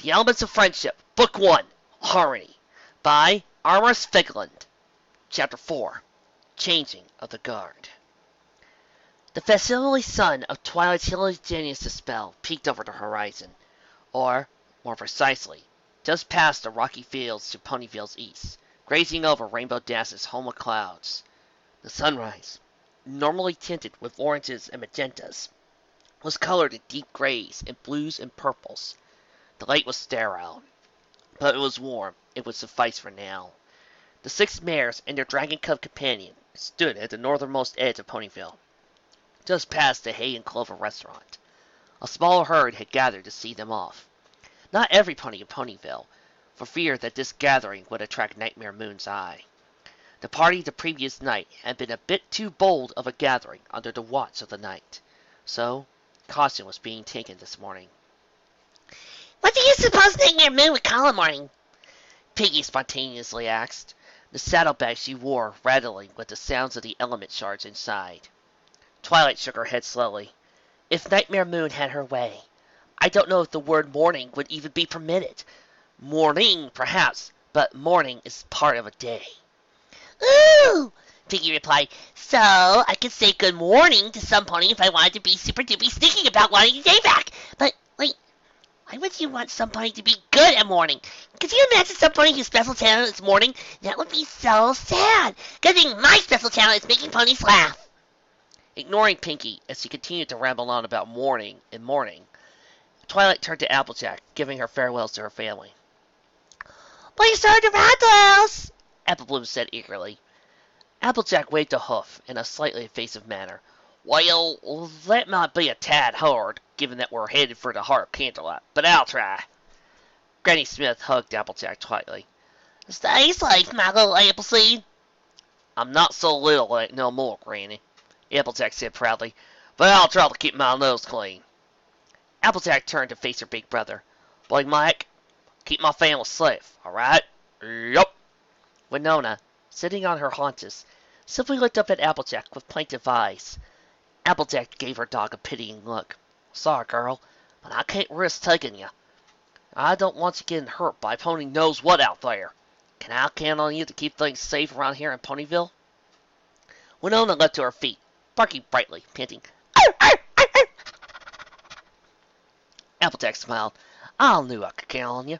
The Elements of Friendship, Book 1, Harmony, by Armors Figland. Chapter 4, Changing of the Guard. The facsimile sun of Twilight's heterogeneous spell peeked over the horizon, or, more precisely, just past the rocky fields to Ponyville's east, grazing over Rainbow Dash's home of clouds. The sunrise, normally tinted with oranges and magentas, was colored in deep grays and blues and purples. The lake was sterile, but it was warm. It would suffice for now. The 6 mares and their dragon cub companion stood at the northernmost edge of Ponyville, just past the Hay and Clover restaurant. A small herd had gathered to see them off. Not every pony in Ponyville, for fear that this gathering would attract Nightmare Moon's eye. The party the previous night had been a bit too bold of a gathering under the watch of the night, so caution was being taken this morning. What do you suppose Nightmare Moon would call a morning? Piggy spontaneously asked, the saddlebag she wore rattling with the sounds of the element shards inside. Twilight shook her head slowly. If Nightmare Moon had her way, I don't know if the word morning would even be permitted. Morning, perhaps, but morning is part of a day. Ooh! Piggy replied, so I could say good morning to some pony if I wanted to be super duper sneaky about wanting the day back. But, wait, why would you want somebody to be good at morning? Could you imagine somebody whose special talent is morning? That would be so sad. Good thing my special talent is making ponies laugh. Ignoring Pinky as she continued to ramble on about morning and morning, Twilight turned to Applejack, giving her farewells to her family. Please turn to Rattles! Applebloom said eagerly. Applejack waved a hoof in a slightly evasive manner. Well, that might be a tad hard, given that we're headed for the heart of Canterlot, but I'll try. Granny Smith hugged Applejack tightly. Stay safe, my little Appleseed. I'm not so little like no more, Granny, Applejack said proudly, but I'll try to keep my nose clean. Applejack turned to face her big brother. Boy Mike, keep my family safe, all right? Yup. Winona, sitting on her haunches, simply looked up at Applejack with plaintive eyes. Applejack gave her dog a pitying look. Sorry, girl, but I can't risk taking you. I don't want you getting hurt by pony knows what out there. Can I count on you to keep things safe around here in Ponyville? Winona leapt to her feet, barking brightly, panting. Arr, arr, arr, arr. Applejack smiled. I knew I could count on you.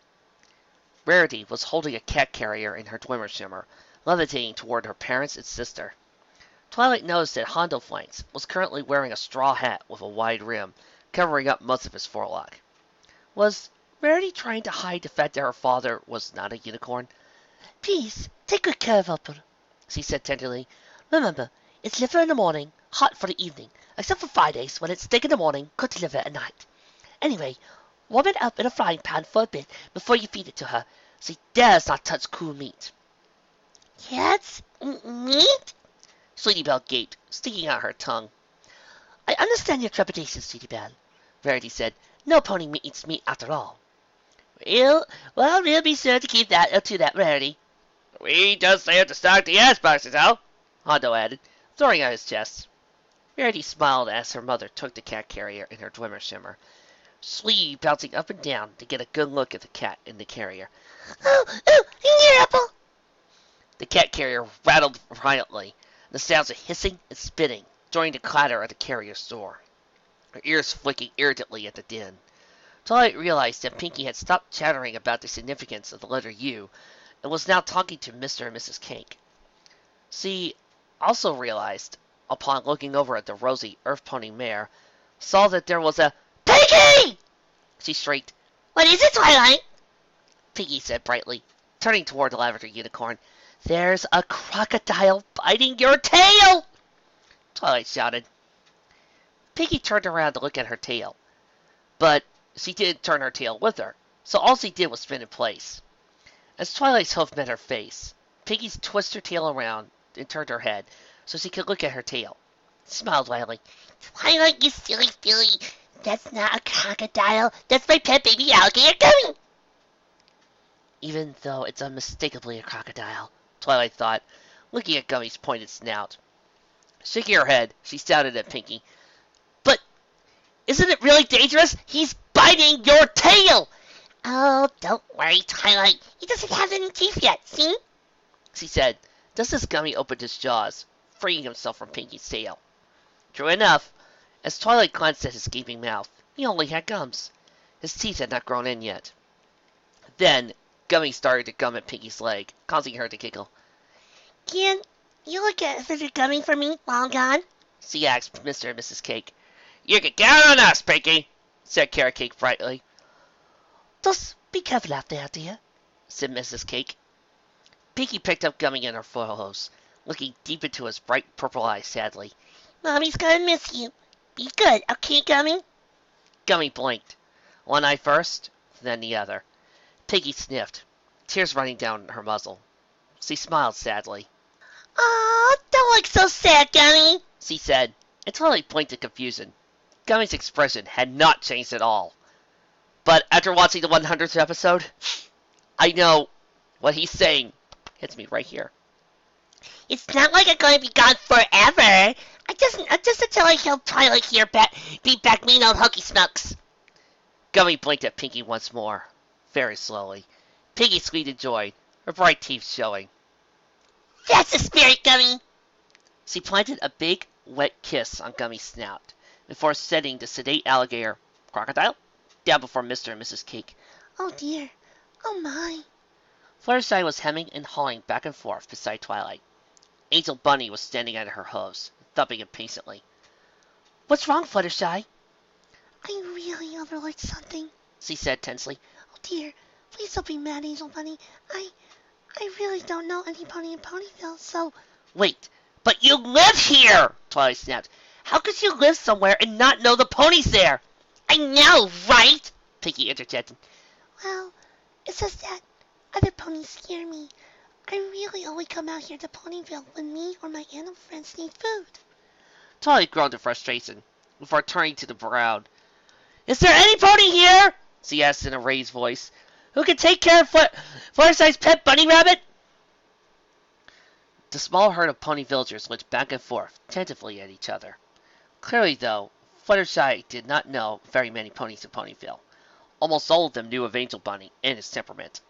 Rarity was holding a cat carrier in her Dwimmer shimmer, levitating toward her parents and sister. Twilight noticed that Hondo Flanks was currently wearing a straw hat with a wide rim, covering up most of his forelock. Was Rarity trying to hide the fact that her father was not a unicorn? Please, take good care of Upper, she said tenderly. Remember, it's liver in the morning, hot for the evening, except for Fridays when it's thick in the morning, cooked liver at night. Anyway, warm it up in a frying pan for a bit before you feed it to her. She dares not touch cool meat. Cats? Meat? Sweetie Belle gaped, sticking out her tongue. I understand your trepidation, Sweetie Belle, Rarity said. No pony eats meat after all. Well, we'll be sure to keep that to that, Rarity. We just have to stock the ice boxes out, Hondo added, throwing out his chest. Rarity smiled as her mother took the cat carrier in her Dwimmer shimmer, Slee bouncing up and down to get a good look at the cat in the carrier. Oh, here, Apple! The cat carrier rattled violently, the sounds of hissing and spitting joined the clatter at the carrier's door, her ears flicking irritably at the din. Twilight realized that Pinky had stopped chattering about the significance of the letter U and was now talking to Mr. and Mrs. Cake. She also realized, upon looking over at the rosy Earth Pony mare, saw that there was a Pinky! She shrieked. What is it, Twilight? Pinky said brightly, turning toward the lavender unicorn. There's a crocodile biting your tail! Twilight shouted. Pinky turned around to look at her tail, but she didn't turn her tail with her, so all she did was spin in place. As Twilight's hoof met her face, Pinky twisted her tail around and turned her head so she could look at her tail. She smiled wildly. Twilight, you silly filly. That's not a crocodile. That's my pet baby alligator Gummy. Even though it's unmistakably a crocodile, Twilight thought, looking at Gummy's pointed snout. Shaking her head, she shouted at Pinky. But isn't it really dangerous? He's biting your tail! Oh, don't worry, Twilight. He doesn't have any teeth yet, see? She said, just as Gummy opened his jaws, freeing himself from Pinky's tail. True enough, as Twilight glanced at his gaping mouth, he only had gums. His teeth had not grown in yet. Then, Gummy started to gum at Pinky's leg, causing her to giggle. Can you look at Mr. Gummy for me while I'm gone? She asked Mr. and Mrs. Cake. You can count on us, Pinky, said Carrot Cake brightly. Just be careful out there, dear, said Mrs. Cake. Pinky picked up Gummy in her forelows, looking deep into his bright purple eyes sadly. Mommy's gonna miss you. Be good, okay, Gummy? Gummy blinked, one eye first, then the other. Pinky sniffed, tears running down her muzzle. She smiled sadly. Aw, don't look so sad, Gummy, she said, and Twilight blinked in confusion. Gummy's expression had not changed at all. But after watching the 100th episode, I know what he's saying hits me right here. It's not like I'm going to be gone forever. I just until I help Twilight here beat back mean old Hokey Smokes. Gummy blinked at Pinky once more, very slowly. Pinky squeaked in joy, her bright teeth showing. That's the spirit, Gummy. She planted a big, wet kiss on Gummy's snout, before setting the sedate alligator, crocodile, down before Mr. and Mrs. Cake. Oh dear, oh my. Fluttershy was hemming and hawing back and forth beside Twilight. Angel Bunny was standing at her hose, thumping impatiently. What's wrong, Fluttershy? I really overlooked something, she said tensely. Oh dear, please don't be mad, Angel Bunny. I really don't know any pony in Ponyville, so... Wait, but you live here! Twilight snapped. How could you live somewhere and not know the ponies there? I know, right? Pinky interjected. Well, it's just that other ponies scare me. I really only come out here to Ponyville when me or my animal friends need food. Twilight groaned in frustration, before turning to the brown. Is there any pony here? She asked in a raised voice. Who can take care of Fluttershy's pet bunny rabbit? The small herd of pony villagers looked back and forth, tentatively at each other. Clearly, though, Fluttershy did not know very many ponies in Ponyville. Almost all of them knew of Angel Bunny and his temperament.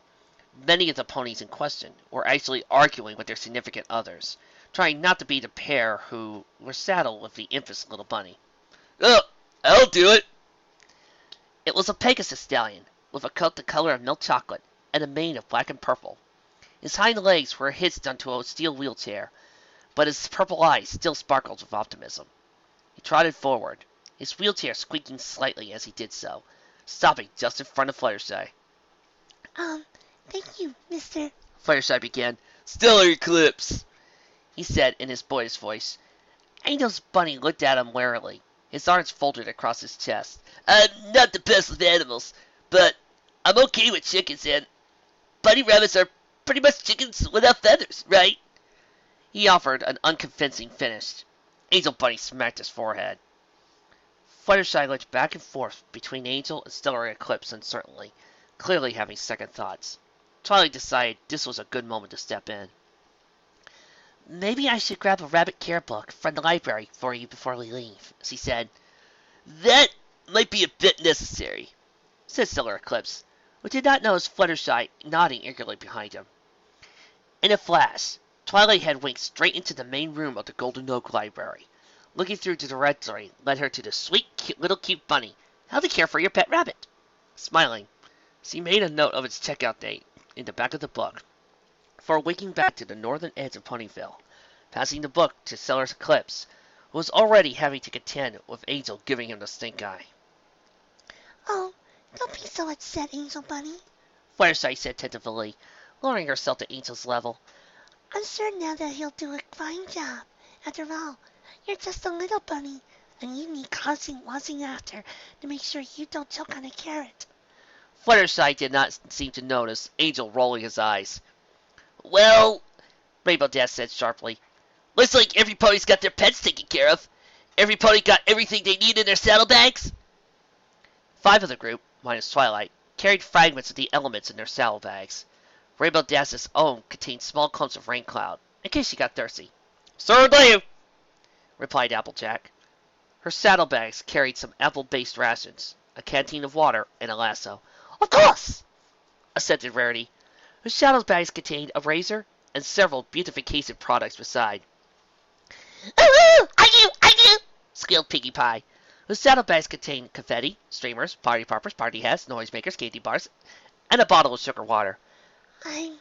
Many of the ponies in question were actually arguing with their significant others, trying not to be the pair who were saddled with the infant little bunny. Oh, I'll do it! It was a Pegasus stallion, with a coat the color of milk chocolate, and a mane of black and purple. His hind legs were hitched onto a steel wheelchair, but his purple eyes still sparkled with optimism. He trotted forward, his wheelchair squeaking slightly as he did so, stopping just in front of Fluttershy. Thank you, Mr. Fluttershy began. Stellar eclipse, he said in his boyish voice. Angel's Bunny looked at him warily, his arms folded across his chest. I'm not the best with animals, but I'm okay with chickens, and bunny rabbits are pretty much chickens without feathers, right? He offered an unconvincing finish. Angel Bunny smacked his forehead. Fluttershy looked back and forth between Angel and Stellar Eclipse uncertainly, clearly having second thoughts. Twilight decided this was a good moment to step in. Maybe I should grab a rabbit care book from the library for you before we leave, she said. That might be a bit necessary, said Stellar Eclipse, who did not notice Fluttershy nodding eagerly behind him. In a flash, Twilight had winked straight into the main room of the Golden Oak Library. Looking through the directory led her to the sweet, cute bunny, how to care for your pet rabbit. Smiling, she made a note of its checkout date in the back of the book, before winking back to the northern edge of Ponyville, passing the book to Stellar Eclipse, who was already having to contend with Angel giving him the stink eye. Oh, don't be so upset, Angel Bunny, Fluttershy said tentatively, lowering herself to Angel's level. I'm sure now that he'll do a fine job. After all, you're just a little bunny, and you need constant watching after to make sure you don't choke on a carrot. Fluttershy did not seem to notice Angel rolling his eyes. Well, Rainbow Dash said sharply, looks like every pony's got their pets taken care of. Every pony got everything they need in their saddlebags. 5 of the group, minus Twilight, carried fragments of the elements in their saddlebags. Rainbow Dash's own contained small clumps of rain cloud, in case she got thirsty. Certainly, replied Applejack. Her saddlebags carried some apple-based rations, a canteen of water, and a lasso. Of course, assented Rarity, whose saddlebags contained a razor and several beautification products beside. Ooh, I do, squealed Pinkie Pie, whose saddlebags contained confetti, streamers, party poppers, party hats, noisemakers, candy bars, and a bottle of sugar water. I'm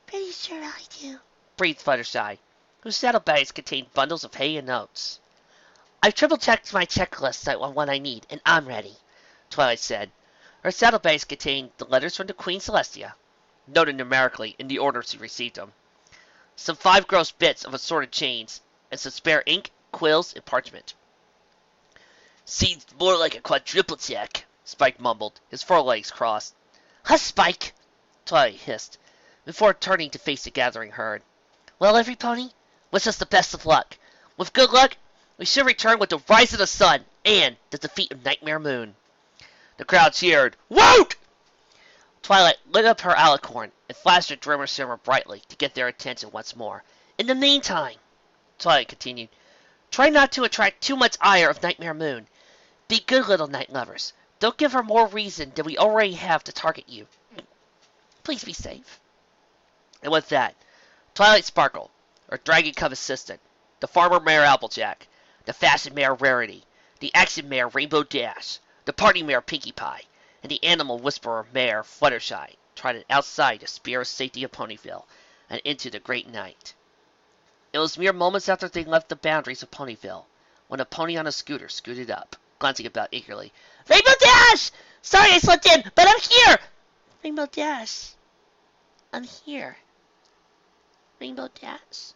pretty sure I do, breathed Fluttershy, whose saddlebags contained bundles of hay and notes. I've triple-checked my checklist on what I need, and I'm ready, Twilight said. Her saddlebags contained the letters from the Queen Celestia, noted numerically in the order she received them, some 5 gross bits of assorted chains, and some spare ink, quills, and parchment. Seems more like a quadruple check, Spike mumbled, his forelegs crossed. Hush, Spike, Twilight hissed, before turning to face the gathering herd. Well, every pony, wish us the best of luck. With good luck, we should return with the rise of the sun and the defeat of Nightmare Moon. The crowd cheered, Woot! Twilight lit up her alicorn and flashed her drummer shimmer brightly to get their attention once more. In the meantime, Twilight continued, try not to attract too much ire of Nightmare Moon. Be good little night lovers. Don't give her more reason than we already have to target you. Please be safe. And with that, Twilight Sparkle, her Dragon Cub assistant, the Farmer Mare Applejack, the Fashion Mare Rarity, the Action Mare Rainbow Dash, the Party Mare Pinkie Pie, and the Animal Whisperer Mare Fluttershy trotted outside the spare safety of Ponyville and into the great night. It was mere moments after they left the boundaries of Ponyville when a pony on a scooter scooted up, glancing about eagerly. Rainbow Dash! Sorry I slipped in, but I'm here! Rainbow Dash. I'm here. Rainbow Dash.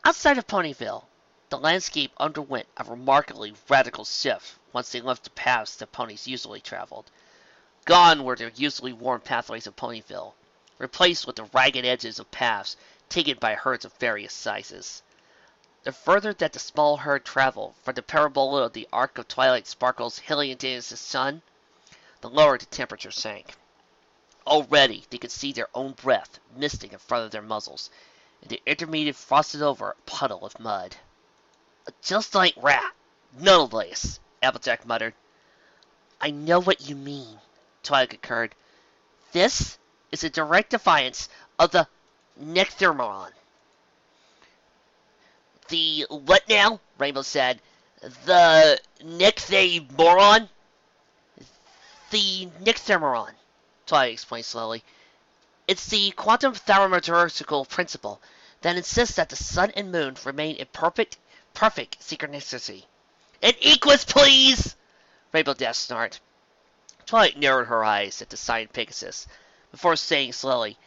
Outside of Ponyville, the landscape underwent a remarkably radical shift once they left the paths that ponies usually traveled. Gone were the usually worn pathways of Ponyville, replaced with the ragged edges of paths taken by herds of various sizes. The further that the small herd traveled from the parabola of the arc of Twilight Sparkle's hilly indigenous sun, the lower the temperature sank. Already they could see their own breath misting in front of their muzzles, and the intermediate frosted over puddle of mud. Just like rat, nonetheless, Applejack muttered. I know what you mean, Twilight concurred. This is a direct defiance of the Necthermoron. The what now? Rainbow said. The Necthermoron? The Necthermoron, Twilight explained slowly. It's the quantum thermometrical principle that insists that the sun and moon remain in perfect synchronicity. An Equus, please! Rainbow Dash snarled. Twilight narrowed her eyes at the sign Pegasus, before saying slowly,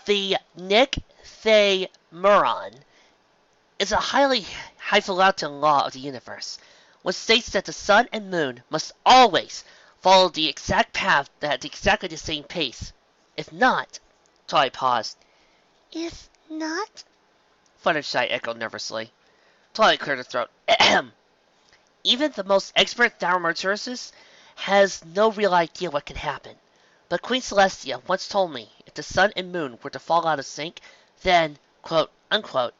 the Necthermoron is a highly highfalutin law of the universe, which states that the sun and moon must always follow the exact path at exactly the same pace. If not, Twilight paused. If not? Fluttershy echoed nervously. Twilight cleared her throat. Ahem. Even the most expert thermometrist has no real idea what can happen. But Queen Celestia once told me if the sun and moon were to fall out of sync, then, quote, unquote,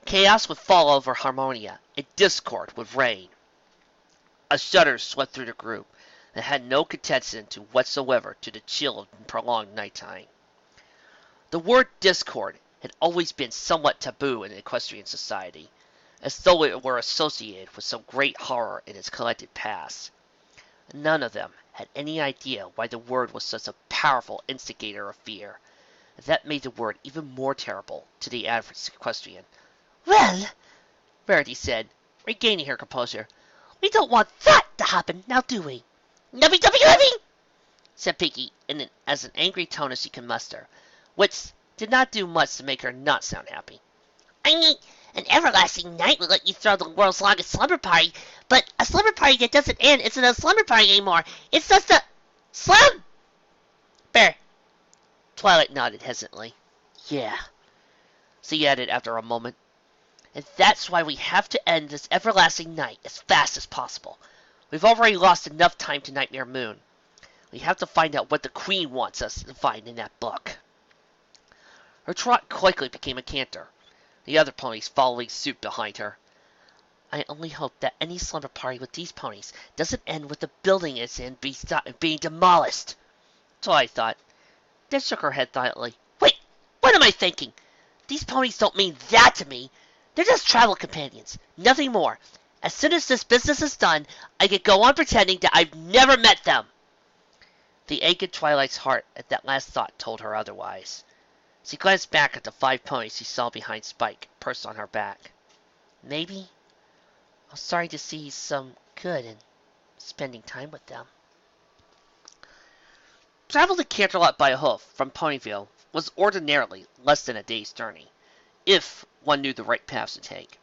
chaos would fall over Harmonia, and discord would reign. A shudder swept through the group that had no contention whatsoever to the chill of prolonged nighttime. The word discord had always been somewhat taboo in equestrian society, as though it were associated with some great horror in its collected past. None of them had any idea why the word was such a powerful instigator of fear. That made the word even more terrible to the average equestrian. Well, Rarity said, regaining her composure, we don't want that to happen, now do we? Nubby, said Pinkie in as an angry tone as she could muster, which did not do much to make her not sound happy. I mean, an everlasting night would let you throw the world's longest slumber party, but a slumber party that doesn't end isn't a slumber party anymore. It's just a slum. Bear. Twilight nodded hesitantly. Yeah, she added after a moment. And that's why we have to end this everlasting night as fast as possible. We've already lost enough time to Nightmare Moon. We have to find out what the Queen wants us to find in that book. Her trot quickly became a canter, the other ponies following suit behind her. I only hope that any slumber party with these ponies doesn't end with the building it's in being demolished. So I thought. Then shook her head thoughtfully. Wait, what am I thinking? These ponies don't mean that to me. They're just travel companions, nothing more. As soon as this business is done, I can go on pretending that I've never met them. The ache in Twilight's heart at that last thought told her otherwise. She glanced back at the 5 ponies she saw behind Spike, perched on her back. Maybe I'm starting to see some good in spending time with them. Travel to Canterlot by hoof from Ponyville was ordinarily less than a day's journey, if one knew the right paths to take.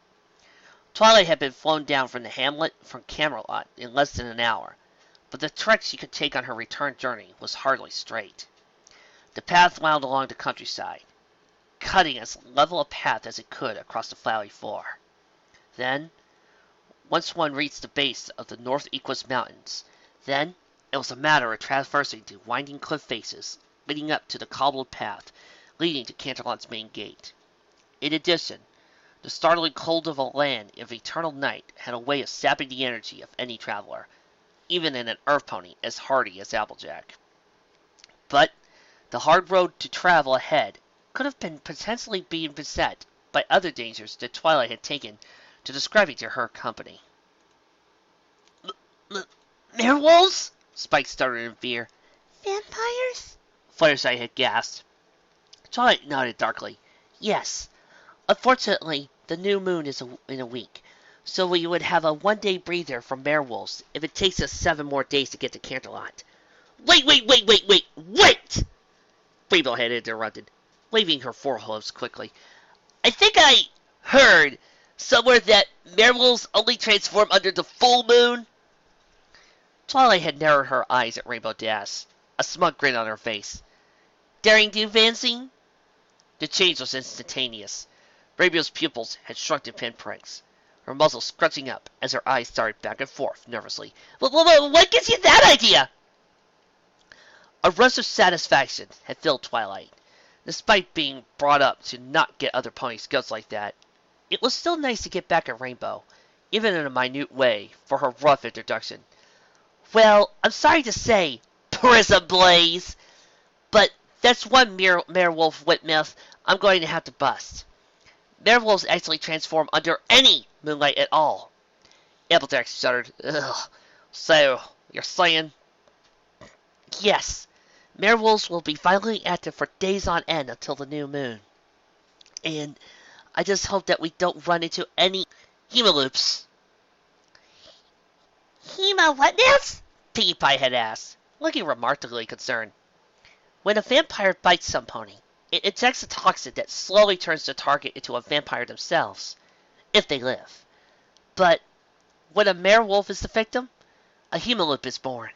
Twilight had been flown down from the hamlet from Campfire in less than an hour, but the trek she could take on her return journey was hardly straight. The path wound along the countryside, cutting as level a path as it could across the valley floor. Then, once one reached the base of the North Equus Mountains, then it was a matter of traversing the winding cliff faces leading up to the cobbled path leading to Canterlot's main gate. In addition, the startling cold of a land of eternal night had a way of sapping the energy of any traveler, even in an earth pony as hardy as Applejack. But the hard road to travel ahead could have been potentially being beset by other dangers that Twilight had taken to describing to her company. Werewolves? Spike started in fear. Vampires? Fireside had gasped. Twilight nodded darkly. Yes. Unfortunately, the new moon is in a week, so we would have a one-day breather from werewolves if it takes us 7 more days to get to Canterlot. Wait! Rainbow had interrupted, waving her forehoofs quickly. I think I heard somewhere that werewolves only transform under the full moon. Twilight had narrowed her eyes at Rainbow Dash, a smug grin on her face. Daring do, fancy? The change was instantaneous. Rainbow's pupils had shrunk to pinpricks, her muzzle scrunching up as her eyes started back and forth nervously. What gives you that idea? A rush of satisfaction had filled Twilight. Despite being brought up to not get other ponies' guts like that, it was still nice to get back at Rainbow, even in a minute way, for her rough introduction. Well, I'm sorry to say, Prism Blaze, but that's one werewolf wit myth I'm going to have to bust. Werewolves actually transform under any moonlight at all. Applejack shuddered. Ugh. So, you're saying? Yes. Werewolves will be violently active for days on end until the new moon. And I just hope that we don't run into any Hemaloops. Hema what now? Pinkie Pie had asked, looking remarkably concerned. When a vampire bites some pony, it ejects a toxin that slowly turns the target into a vampire themselves, if they live. But when a werewolf is the victim, a Hemaloop is born.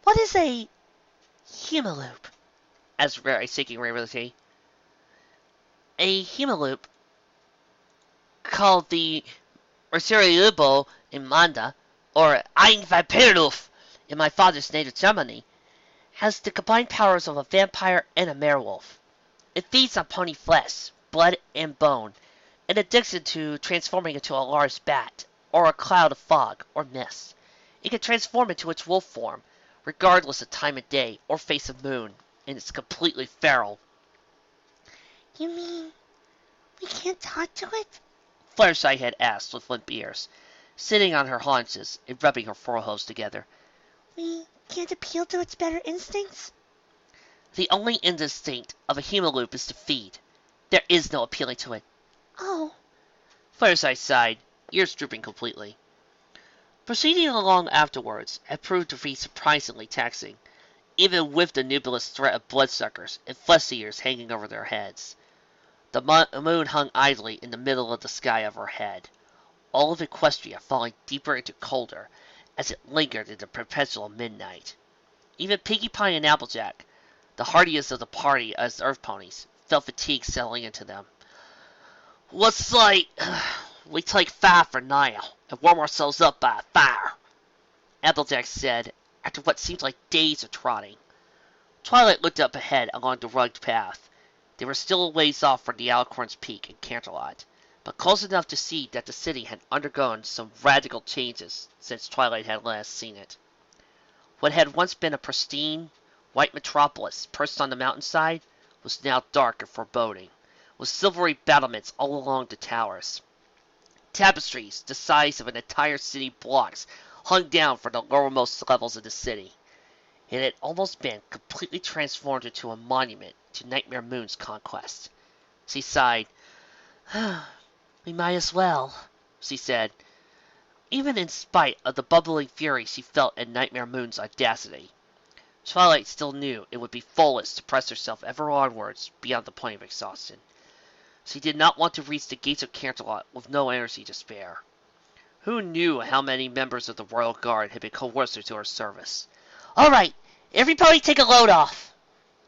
What is a Hemaloop? Asked seeking rarity. A Hemaloop, called the Mercuriubo in Manda, or Ein Vampirloof in my father's native Germany, has the combined powers of a vampire and a werewolf. It feeds on pony flesh, blood, and bone, in addition to transforming into a large bat, or a cloud of fog or mist. It can transform into its wolf form, regardless of time of day or face of moon, and it's completely feral. You mean we can't talk to it? Fluttershy had asked with limp ears, sitting on her haunches and rubbing her foreheads together. We can't appeal to its better instincts? The only instinct of a Hemaloop is to feed. There is no appealing to it. Oh. Fluttershy sighed, ears drooping completely. Proceeding along afterwards had proved to be surprisingly taxing, even with the nebulous threat of bloodsuckers and flesh-eaters hanging over their heads. The moon hung idly in the middle of the sky overhead, all of Equestria falling deeper into colder as it lingered in the perpetual midnight. Even Pinkie Pie and Applejack, the hardiest of the party as earth ponies, felt fatigue settling into them. Looks like we take 5 for now and warm ourselves up by a fire, Applejack said, after what seemed like days of trotting. Twilight looked up ahead along the rugged path. They were still a ways off from the Alicorn's peak in Canterlot, but close enough to see that the city had undergone some radical changes since Twilight had last seen it. What had once been a pristine, white metropolis perched on the mountainside was now dark and foreboding, with silvery battlements all along the towers. Tapestries the size of an entire city blocks hung down from the lowermost levels of the city. It had almost been completely transformed into a monument to Nightmare Moon's conquest. She sighed. "We might as well," she said, even in spite of the bubbling fury she felt at Nightmare Moon's audacity. Twilight still knew it would be foolish to press herself ever onwards beyond the point of exhaustion. She did not want to reach the gates of Canterlot with no energy to spare. Who knew how many members of the Royal Guard had been coerced into her service? "All right, everybody take a load off,"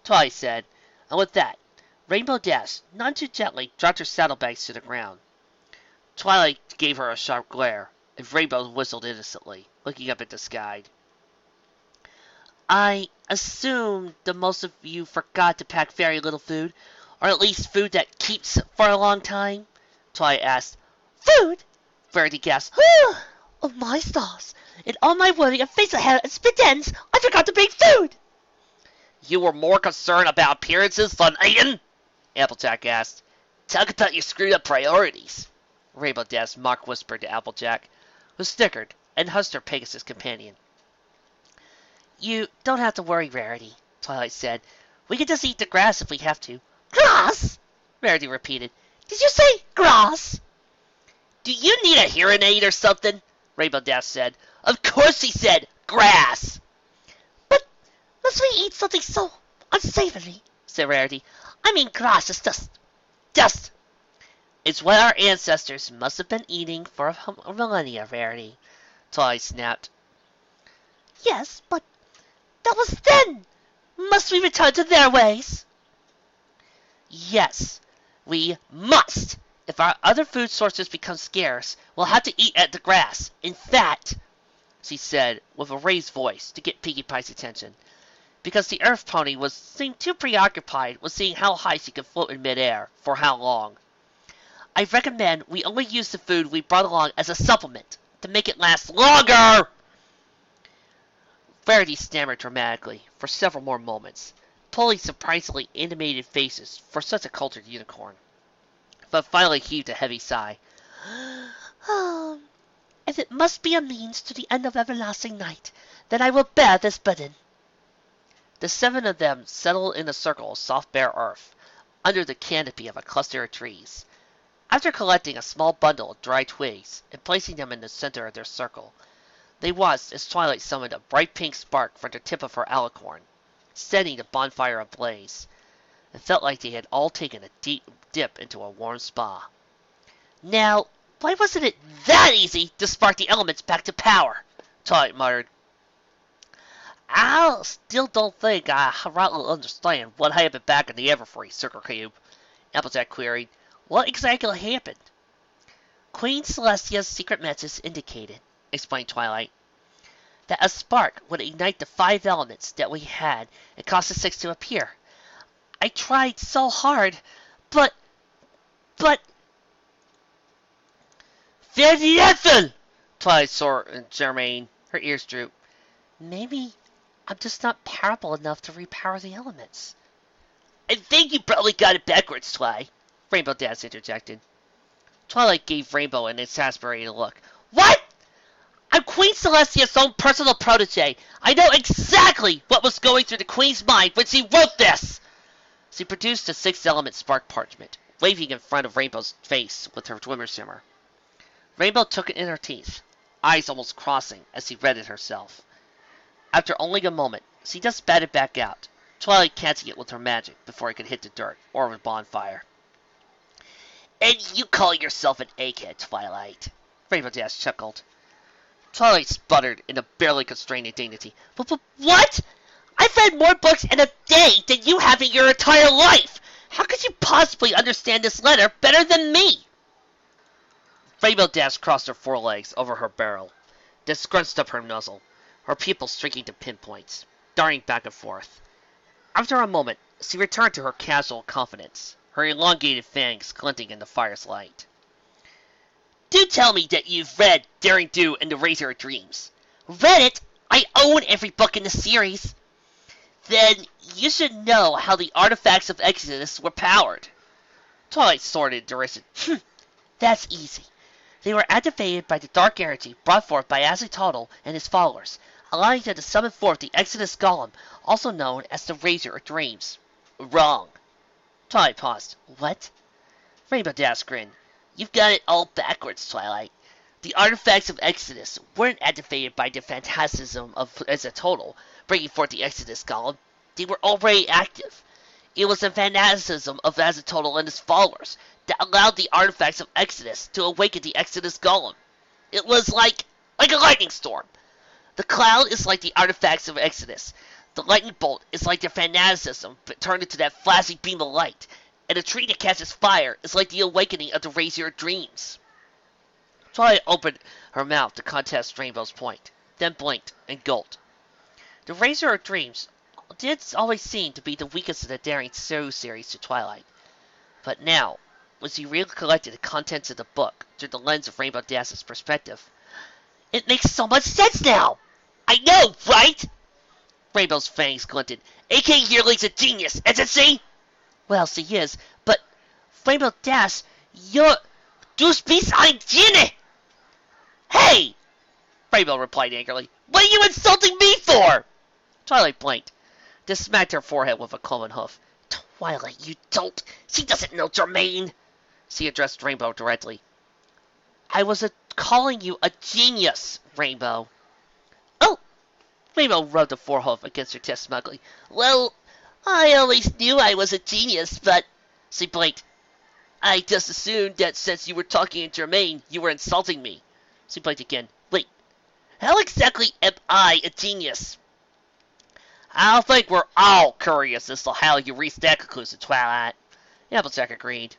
Twilight said, and with that, Rainbow Dash, none too gently, dropped her saddlebags to the ground. Twilight gave her a sharp glare, and Rainbow whistled innocently, looking up at the sky. "I assume that most of you forgot to pack very little food, or at least food that keeps for a long time?" Twilight asked. "Food?" Verity gasped. "Oh my stars! In all my worry of face ahead and spit ends, I forgot to bring food!" "You were more concerned about appearances than eating?" Applejack asked. "Talk about your screwed up priorities," Rainbow Dash mock whispered to Applejack, who snickered and husked her Pegasus companion. "You don't have to worry, Rarity," Twilight said. "We can just eat the grass if we have to." "Grass?" Rarity repeated. "Did you say grass?" "Do you need a hearing aid or something?" Rainbow Dash said. "Of course he said grass!" "But must we eat something so unsavory?" said Rarity. "I mean, grass is just..." "It's what our ancestors must have been eating for a millennia, Rarity," Twilight snapped. "Yes, but that was then. Must we return to their ways?" "Yes, we must. If our other food sources become scarce, we'll have to eat at the grass. In fact," she said, with a raised voice to get Pinkie Pie's attention, because the Earth Pony seemed too preoccupied with seeing how high she could float in midair, for how long, "I recommend we only use the food we brought along as a supplement, to make it last longer!" Verity stammered dramatically for several more moments, pulling surprisingly animated faces for such a cultured unicorn, but finally heaved a heavy sigh. "If it must be a means to the end of everlasting night, then I will bear this burden." The 7 of them settled in a circle of soft bare earth, under the canopy of a cluster of trees. After collecting a small bundle of dry twigs and placing them in the center of their circle, they watched as Twilight summoned a bright pink spark from the tip of her alicorn, setting the bonfire ablaze. It felt like they had all taken a deep dip into a warm spa. "Now, why wasn't it that easy to spark the elements back to power?" Twilight muttered. "I still don't think I rightly understand what happened back in the Everfree Circle Cube," Applejack queried. "What exactly happened?" "Queen Celestia's secret message indicated," explained Twilight, "that a spark would ignite the 5 elements that we had and cause the 6 to appear. I tried so hard, but... Fiendish! Twilight saw Germaine. Her ears drooped. "Maybe I'm just not powerful enough to repower the elements." "I think you probably got it backwards, Twi," Rainbow Dash interjected. Twilight gave Rainbow an exasperated look. "What? I'm Queen Celestia's own personal protege. I know exactly what was going through the Queen's mind when she wrote this." She produced a 6-element spark parchment, waving in front of Rainbow's face with her swimmer shimmer. Rainbow took it in her teeth, eyes almost crossing as she read it herself. After only a moment, she just spat it back out, Twilight catching it with her magic before it could hit the dirt or the bonfire. "And you call yourself an egghead, Twilight?" Rainbow Dash chuckled. Twilight sputtered in a barely constrained indignity. "What? I've read more books in a day than you have in your entire life! How could you possibly understand this letter better than me?" Rainbow Dash crossed her forelegs over her barrel, then scrunched up her muzzle, her pupils shrinking to pinpoints, darting back and forth. After a moment, she returned to her casual confidence, her elongated fangs glinting in the fire's light. Do tell me that you've read Daring Do and the Razor of Dreams. Read it? I own every book in the series. Then you should know how the artifacts of Exodus were powered. Twilight snorted in derision. That's easy. They were activated by the dark energy brought forth by Azatotl and his followers, allowing them to summon forth the Exodus Golem, also known as the Razor of Dreams. Wrong. Twilight paused. What? Rainbow Dash grinned. You've got it all backwards, Twilight. The artifacts of Exodus weren't activated by the phantasm of Azatotl, bringing forth the Exodus Golem. They were already active. It was the phantasm of Azatotl and his followers that allowed the artifacts of Exodus to awaken the Exodus Golem. It was like a lightning storm. The cloud is like the artifacts of Exodus. The lightning bolt is like the phantasm turned into that flashing beam of light. And a tree that catches fire is like the awakening of the Razor of Dreams. Twilight opened her mouth to contest Rainbow's point, then blinked and gulped. The Razor of Dreams did always seem to be the weakest of the Daring Do series to Twilight. But now, when she recollected the contents of the book through the lens of Rainbow Dash's perspective, it makes so much sense now! I know, right? Rainbow's fangs glinted. A.K. Yearling's a genius, isn't she? Well, she is, but Rainbow Dash, du bist ein Genie! Hey! Rainbow replied angrily. What are you insulting me for? Twilight blinked, then smacked her forehead with a cloven hoof. Twilight, you dolt! She doesn't know Germaine! She addressed Rainbow directly. I was calling you a genius, Rainbow. Oh! Rainbow rubbed a forehoof against her chest smugly. Well, I always knew I was a genius, but... She blinked. I just assumed that since you were talking in Germaine, you were insulting me. She blinked again. Wait, how exactly am I a genius? I think we're all curious as to how you reached that conclusion, Twilight. Applejack agreed.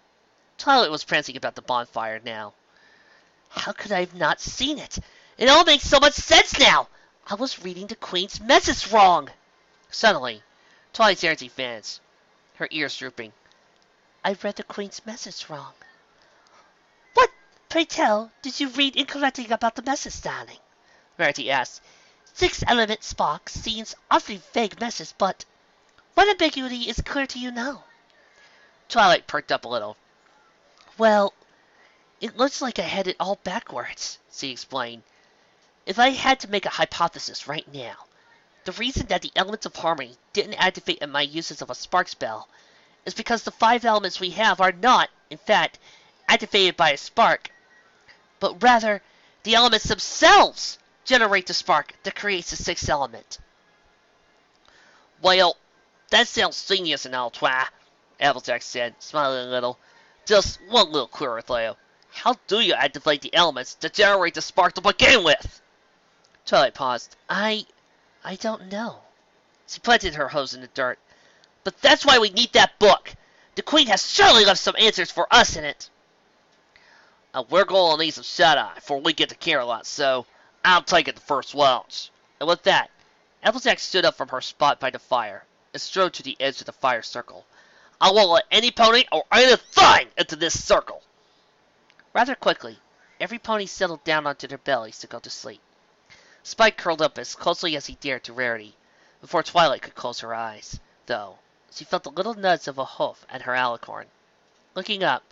Twilight was prancing about the bonfire now. How could I have not seen it? It all makes so much sense now! I was reading the Queen's message wrong! Suddenly, Twilight's energy vanished, her ears drooping. I read the Queen's message wrong. What, pray tell, did you read incorrectly about the message, darling? Rarity asked. 6-element spark seems awfully vague message, but what ambiguity is clear to you now? Twilight perked up a little. Well, it looks like I had it all backwards, she explained. If I had to make a hypothesis right now, the reason that the elements of harmony didn't activate in my uses of a spark spell is because the 5 elements we have are not, in fact, activated by a spark, but rather the elements themselves generate the spark that creates the 6th element. Well, that sounds genius and all, Applejack said, smiling a little. Just one little query, though. How do you activate the elements to generate the spark to begin with? Twilight paused. I don't know. She planted her hose in the dirt. But that's why we need that book. The Queen has surely left some answers for us in it. We're going to need some shut-eye before we get to Canterlot, so I'll take it the first watch. And with that, Applejack stood up from her spot by the fire and strode to the edge of the fire circle. I won't let any pony or anything into this circle. Rather quickly, every pony settled down onto their bellies to go to sleep. Spike curled up as closely as he dared to Rarity, before Twilight could close her eyes, though she felt the little nudge of a hoof at her alicorn. Looking up,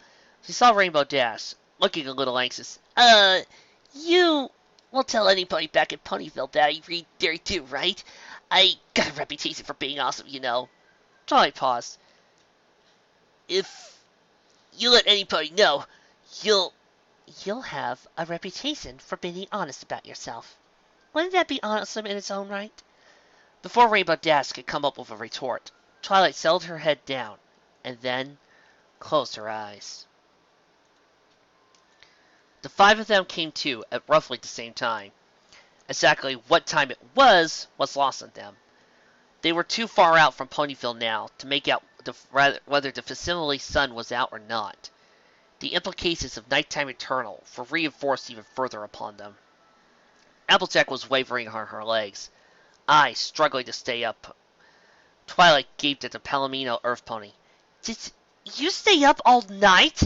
she saw Rainbow Dash, looking a little anxious. You won't tell anybody back at Ponyville that I read Daring Do, right? I got a reputation for being awesome, you know. Twilight paused. If you let anybody know, you'll have a reputation for being honest about yourself. Wouldn't that be awesome in its own right? Before Rainbow Dash could come up with a retort, Twilight settled her head down, and then closed her eyes. The 5 of them came to at roughly the same time. Exactly what time it was lost on them. They were too far out from Ponyville now to make out whether the facsimile sun was out or not. The implications of nighttime eternal were reinforced even further upon them. Applejack was wavering on her legs, eyes struggling to stay up. Twilight gaped at the Palomino earth pony. Did you stay up all night?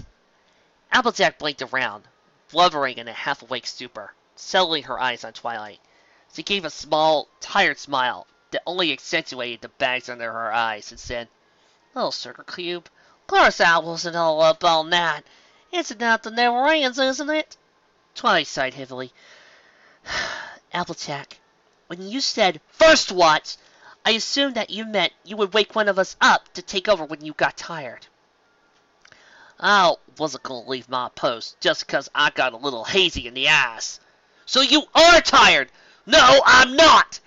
Applejack blinked around, blubbering in a half-awake stupor, settling her eyes on Twilight. She gave a small, tired smile that only accentuated the bags under her eyes and said, "Little sugar cube, of course I wasn't all up on that. It's about the never ends, isn't it?" Twilight sighed heavily. "Applejack, when you said 'first watch,' I assumed that you meant you would wake one of us up to take over when you got tired." "I wasn't going to leave my post just because I got a little hazy in the eyes." "So you are tired!" "No, I'm not!"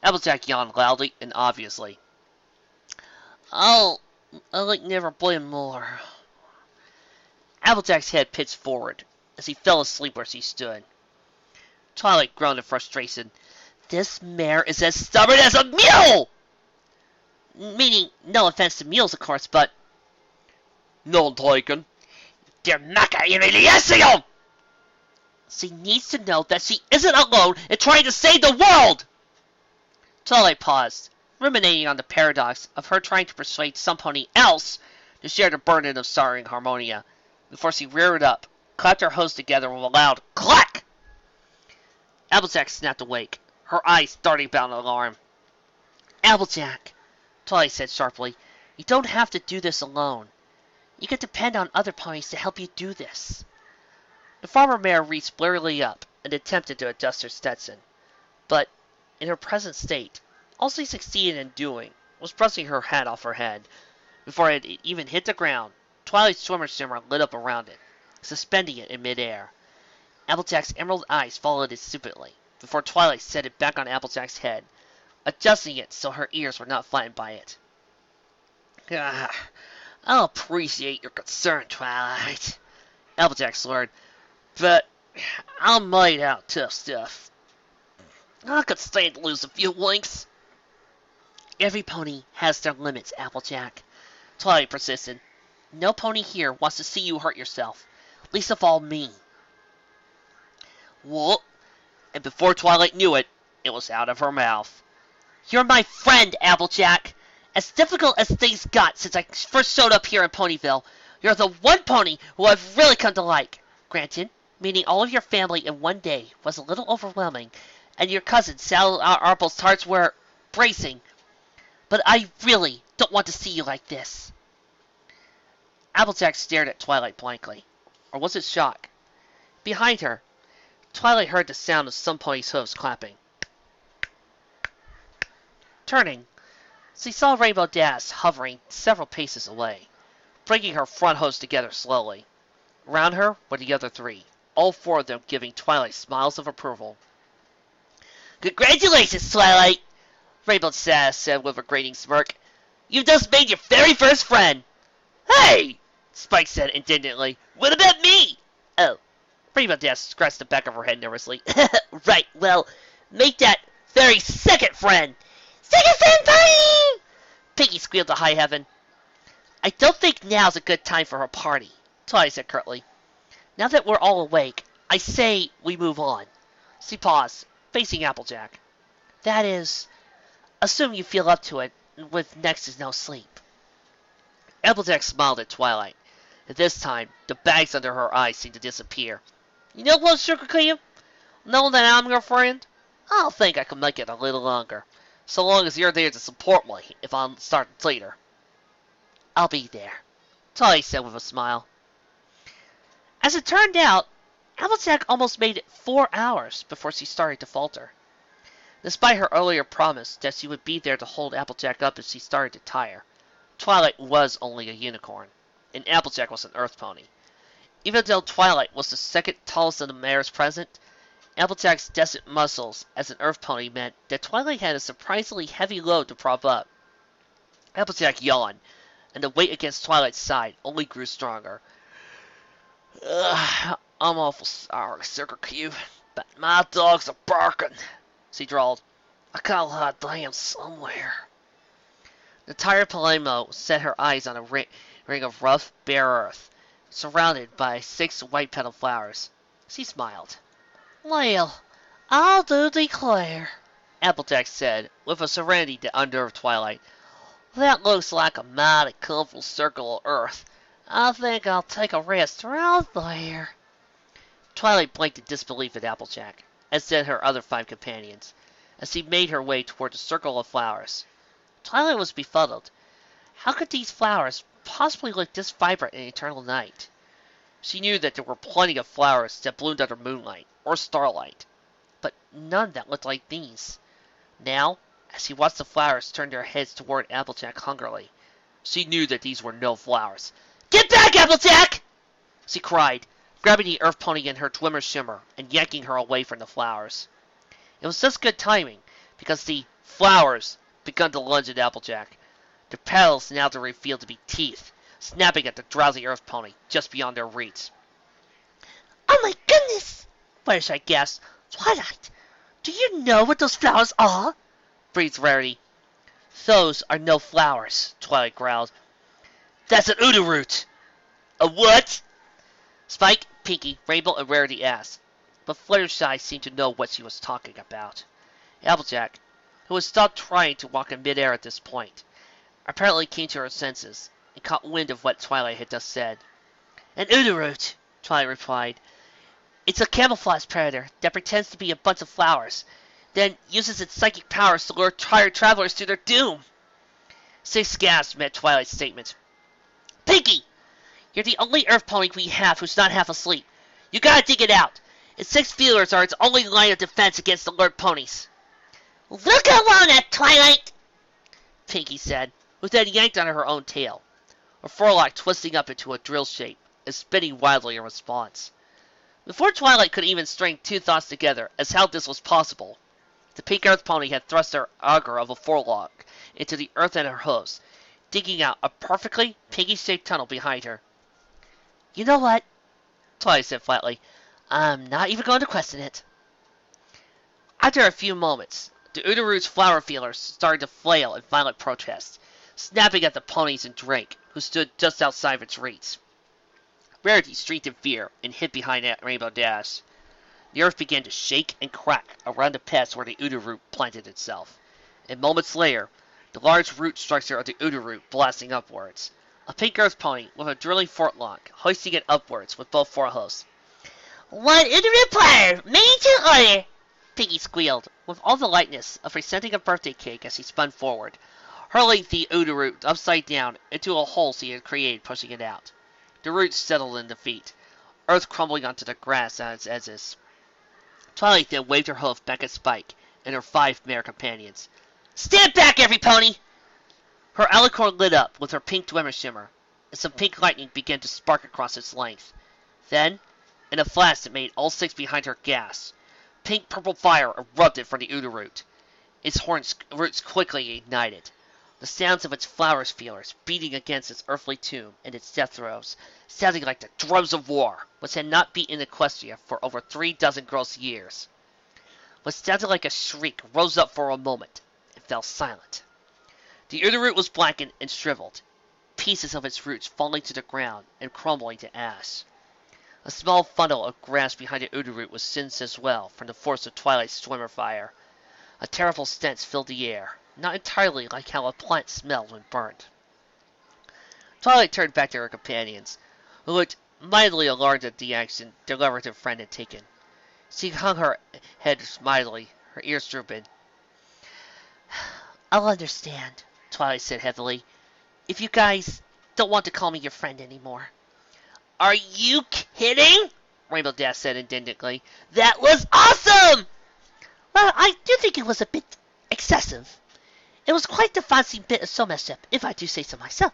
Applejack yawned loudly and obviously. "I'll never play more." Applejack's head pitched forward as he fell asleep where he stood. Twilight groaned in frustration. "This mare is as stubborn as a mule!" Meaning, no offense to mules, of course, but... "None taken." "Der Macker Humiliation!" "She needs to know that she isn't alone in trying to save the world!" Twilight paused, ruminating on the paradox of her trying to persuade some pony else to share the burden of sorrowing Harmonia, before she reared up, clapped her hose together with a loud clack! Applejack snapped awake, her eyes darting about in alarm. "Applejack," Twilight said sharply, "you don't have to do this alone. You can depend on other ponies to help you do this." The farmer mare reached blurrily up and attempted to adjust her Stetson, but, in her present state, all she succeeded in doing was brushing her hat off her head. Before it had even hit the ground, Twilight's swimmer shimmer lit up around it, suspending it in midair. Applejack's emerald eyes followed it stupidly, before Twilight set it back on Applejack's head, adjusting it so her ears were not flattened by it. "I appreciate your concern, Twilight," Applejack slurred, "but I'm made out tough stuff. I could stand to lose a few winks." "Every pony has their limits, Applejack," Twilight persisted. "No pony here wants to see you hurt yourself, least of all me." "What?" And before Twilight knew it, it was out of her mouth. "You're my friend, Applejack! As difficult as things got since I first showed up here in Ponyville, you're the one pony who I've really come to like. Granted, meeting all of your family in one day was a little overwhelming, and your cousin Sal Arbos' tarts were bracing, but I really don't want to see you like this." Applejack stared at Twilight blankly. Or was it shock? Behind her, Twilight heard the sound of some pony's hooves clapping. Turning, she saw Rainbow Dash hovering several paces away, bringing her front hose together slowly. Around her were the other three, all four of them giving Twilight smiles of approval. "Congratulations, Twilight!" Rainbow Dash said with a grating smirk. "You've just made your very first friend!" "Hey!" Spike said indignantly. "What about me?" "Oh." Rainbow Dash scratched the back of her head nervously. "Right, well, make that very second friend!" "Second friend party!" Piggy squealed to high heaven. "I don't think now's a good time for a party," Twilight said curtly. "Now that we're all awake, I say we move on." She paused, facing Applejack. "That is, assume you feel up to it, with next is no sleep." Applejack smiled at Twilight, and this time the bags under her eyes seemed to disappear. "You know what, Sugar Cube? Knowing that I'm your friend, I think I can make it a little longer, so long as you're there to support me if I'm starting later." "I'll be there," Twilight said with a smile. As it turned out, Applejack almost made it 4 hours before she started to falter. Despite her earlier promise that she would be there to hold Applejack up if she started to tire, Twilight was only a unicorn, and Applejack was an earth pony. Even though Twilight was the second tallest of the mares present, Applejack's desperate muscles as an earth pony meant that Twilight had a surprisingly heavy load to prop up. Applejack yawned, and the weight against Twilight's side only grew stronger. "I'm awful sorry, Sugar Cube, but my dogs are barking," she drawled. "I got a lot of damn somewhere." The tired Palemo set her eyes on a ring of rough, bare earth, surrounded by 6 white-petaled flowers. She smiled. "Well, I do declare," Applejack said, with a serenity that unnerved Twilight. That looks like a mighty colorful circle of earth. I think I'll take a rest around there. Twilight blinked in disbelief at Applejack, as did her other 5 companions, as she made her way toward the circle of flowers. Twilight was befuddled. How could these flowers possibly look this vibrant in eternal night? She knew that there were plenty of flowers that bloomed under moonlight or starlight, but none that looked like these. Now, as she watched the flowers turn their heads toward Applejack hungrily, she knew that these were no flowers. "Get back, Applejack!" she cried, grabbing the earth pony in her Twimmer shimmer and yanking her away from the flowers. It was just good timing, because the flowers began to lunge at Applejack, their petals now to reveal to be teeth, snapping at the drowsy earth pony just beyond their reach. "Oh my goodness!" Fluttershy gasped. "Twilight, do you know what those flowers are?" breathed Rarity. "Those are no flowers," Twilight growled. "That's an Ooda root." "A what?" Spike, Pinkie, Rainbow, and Rarity asked, but Fluttershy seemed to know what she was talking about. Applejack, who had stopped trying to walk in midair at this point, apparently came to her senses and caught wind of what Twilight had just said. "An Ooda root," Twilight replied. "It's a camouflage predator that pretends to be a bunch of flowers, then uses its psychic powers to lure tired travelers to their doom." 6 gasps met Twilight's statement. "Pinkie, you're the only earth pony we have who's not half asleep. You gotta dig it out. Its 6 feelers are its only line of defense against alert ponies." "Look alone at Twilight," Pinkie said, who then yanked on her own tail, her forelock twisting up into a drill shape and spinning wildly in response. Before Twilight could even string 2 thoughts together as how this was possible, the pink earth pony had thrust her auger of a forelock into the earth and her hooves, digging out a perfectly pinky-shaped tunnel behind her. "You know what?" Twilight said flatly. "I'm not even going to question it." After a few moments, the Ooda root's flower feelers started to flail in violent protest, snapping at the ponies and Drake, who stood just outside of its reach. Rarity shrieked in fear and hid behind Rainbow Dash. The earth began to shake and crack around the patch where the Ooda root planted itself, and moments later, the large root structure of the Ooda root blasting upwards. A pink earth pony with a drilling forelock, hoisting it upwards with both forehoofs. "One Ooda root player, made to order," Pinkie squealed, with all the lightness of presenting a birthday cake as he spun forward, hurling the Ooda root upside down into a hole she had created, pushing it out. The roots settled in defeat, earth crumbling onto the grass on its edges. Twilight then waved her hoof back at Spike and her 5 mare companions. "Stand back, every pony!" Her Alicorn lit up with her pink Twimmer shimmer, and some pink lightning began to spark across its length. Then, in a flash that made all 6 behind her gasp, pink-purple fire erupted from the Ooda root. Its roots quickly ignited. The sounds of its flowers feelers beating against its earthly tomb and its death throes, sounding like the drums of war, which had not beaten Equestria for over 3 dozen gross years. What sounded like a shriek rose up for a moment and fell silent. The Ooda root was blackened and shriveled, pieces of its roots falling to the ground and crumbling to ash. A small funnel of grass behind the Ooda root was singed as well from the force of Twilight's Twimmer fire. A terrible stench filled the air, not entirely like how a plant smelled when burnt. Twilight turned back to her companions, who looked mildly alarmed at the action their lovers friend had taken. She hung her head mildly, her ears drooping. "I'll understand," Twilight said heavily, "if you guys don't want to call me your friend anymore." "Are you kidding?" Rainbow Dash said indignantly. "That was awesome!" "Well, I do think it was a bit excessive. It was quite the fancy bit of showmanship, if I do say so myself,"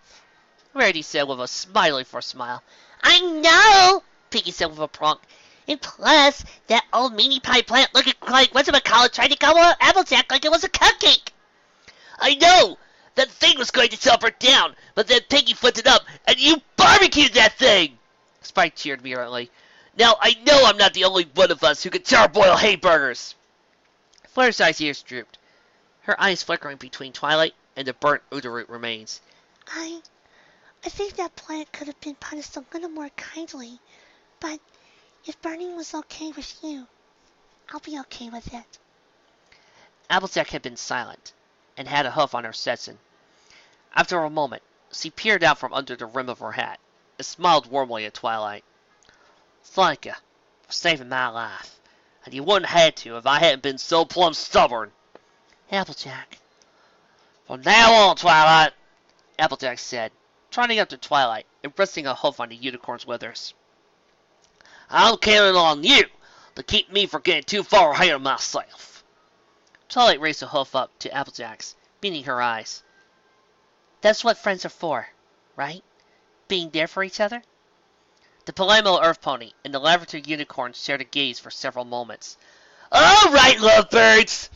Rarity said with a smiley for a smile. "I know," Pinkie said with a pronk. "And plus, that old meanie pie plant looking like whatchamacallit tried to gobble up Applejack like it was a cupcake." "I know! That thing was going to teleport down, but then Pinkie flipped it up, and you barbecued that thing!" Spike cheered vehemently. "Now I know I'm not the only one of us who can charbroil hayburgers!" Fluttershy's ears drooped, her eyes flickering between Twilight and the burnt Ooda root remains. I think that plant could have been punished a little more kindly, but if burning was okay with you, I'll be okay with it." Applejack had been silent, and had a hoof on her Stetson. After a moment, she peered out from under the rim of her hat and smiled warmly at Twilight. Thank you for saving my life, and you wouldn't have had to if I hadn't been so plumb stubborn. Applejack. From now on, Twilight, Applejack said, trotting up to Twilight and resting a hoof on the unicorn's withers. I'm counting on you to keep me from getting too far ahead of myself. Twilight raised a hoof up to Applejack's, beaming her eyes. That's what friends are for, right? Being there for each other? The Palamo Earth Pony and the Lavender Unicorn shared a gaze for several moments. All right, lovebirds,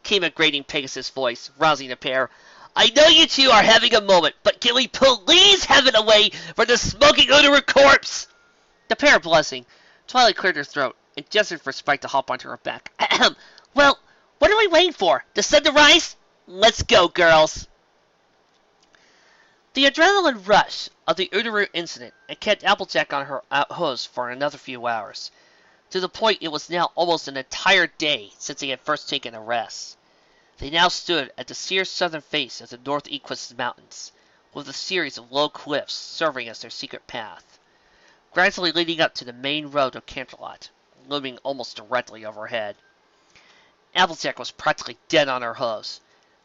came a grating Pegasus voice, rousing the pair. I know you two are having a moment, but can we please have it away from the smoking Ooda corpse? The pair blushing, Twilight cleared her throat and gestured for Spike to hop onto her back. Ahem. Well, what are we waiting for? The sun to rise? Let's go, girls. The adrenaline rush of the Ooda incident had kept Applejack on her hose for another few hours, to the point it was now almost an entire day since they had first taken a rest. They now stood at the sheer southern face of the North Equestria Mountains, with a series of low cliffs serving as their secret path, gradually leading up to the main road of Canterlot, looming almost directly overhead. Applejack was practically dead on her hose,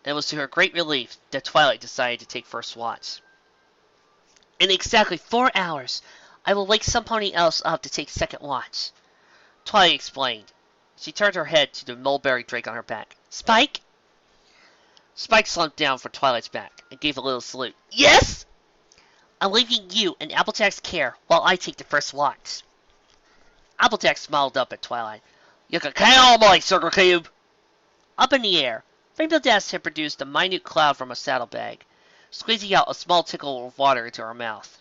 and it was to her great relief that Twilight decided to take first watch. In exactly 4 hours, I will wake some pony else up to take second watch, Twilight explained. She turned her head to the mulberry drake on her back. Spike? Spike slumped down for Twilight's back and gave a little salute. Yes? I'm leaving you in Applejack's care while I take the first watch. Applejack smiled up at Twilight. You can count on my Sugar Cube. Up in the air, Rainbow Dash had produced a minute cloud from a saddlebag, squeezing out a small tickle of water into her mouth.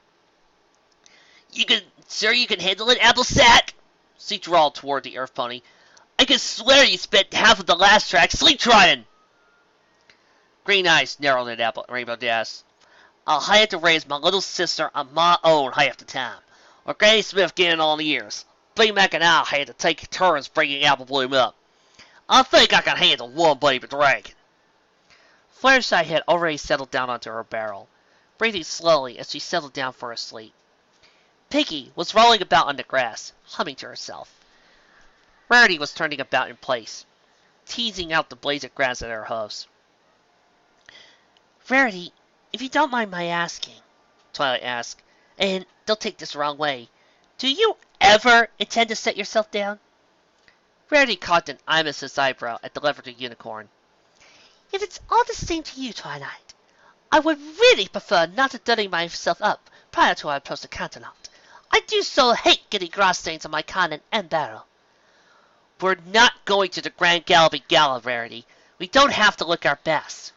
You can handle it, Applesack? She drawled toward the Earth Pony. I can swear you spent half of the last track sleep trying. Green eyes narrowed at Rainbow Dash. I'll have to raise my little sister on my own half the time, or Granny Smith getting on the ears. B-Mac and I'll have to take turns bringing Apple Bloom up. I think I can handle one baby dragon. Fluttershy had already settled down onto her barrel, breathing slowly as she settled down for a sleep. Piggy was rolling about on the grass, humming to herself. Rarity was turning about in place, teasing out the blades of grass at her hooves. Rarity, if you don't mind my asking, Twilight asked, and don't take this the wrong way, do you ever intend to set yourself down? Rarity cocked an Imus's eyebrow at the Lavender Unicorn. If it's all the same to you, Twilight, I would really prefer not to dirty myself up prior to our approach to Canterlot. I do so hate getting grass stains on my cannon and barrel. We're not going to the Grand Galloping Gala, Rarity. We don't have to look our best.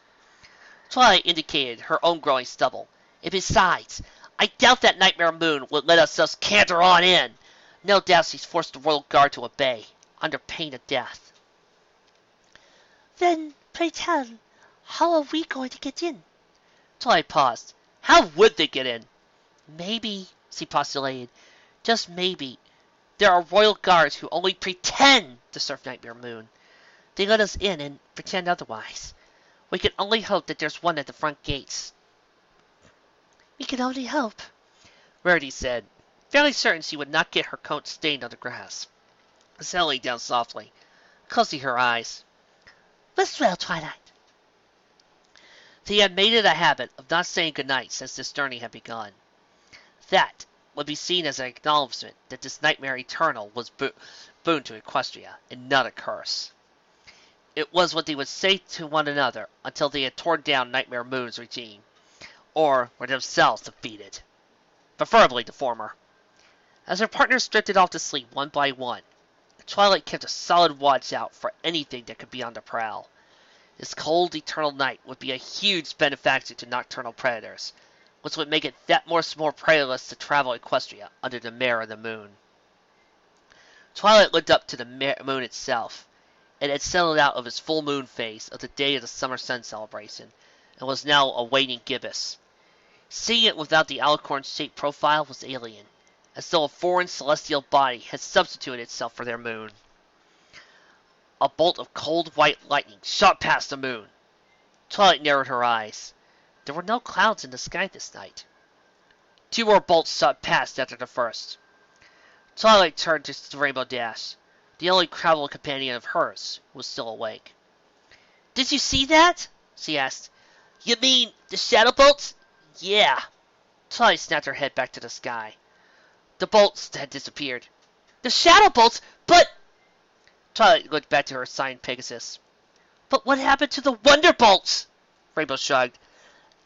Twilight indicated her own growing stubble. And besides, I doubt that Nightmare Moon would let us just canter on in. No doubt she's forced the Royal Guard to obey, under pain of death. Then, pray tell, how are we going to get in? Twilight paused. How would they get in? Maybe, she postulated, just maybe, there are Royal Guards who only pretend to serve Nightmare Moon. They let us in and pretend otherwise. We can only hope that there's one at the front gates. We can only hope, Rarity said, fairly certain she would not get her coat stained on the grass. Settling down softly, closing her eyes. Rest well, Twilight. They had made it a habit of not saying goodnight since this journey had begun. That would be seen as an acknowledgement that this nightmare eternal was boon to Equestria, and not a curse. It was what they would say to one another until they had torn down Nightmare Moon's regime, or were themselves defeated. Preferably the former. As her partners drifted off to sleep one by one, Twilight kept a solid watch out for anything that could be on the prowl. This cold, eternal night would be a huge benefactor to nocturnal predators, which would make it that much more perilous to travel Equestria under the mare of the moon. Twilight looked up to the moon itself. It had settled out of its full moon phase of the day of the summer sun celebration, and was now awaiting gibbous. Seeing it without the Alicorn-shaped profile was alien, as though a foreign celestial body had substituted itself for their moon. A bolt of cold white lightning shot past the moon. Twilight narrowed her eyes. There were no clouds in the sky this night. 2 more bolts shot past after the first. Twilight turned to Rainbow Dash, the only travel companion of hers, who was still awake. "Did you see that?" she asked. "You mean the shadow bolts?" "Yeah." Twilight snapped her head back to the sky. The bolts had disappeared. "The shadow bolts? But—" Twilight looked back to her assigned Pegasus. "But what happened to the wonder bolts?" Rainbow shrugged.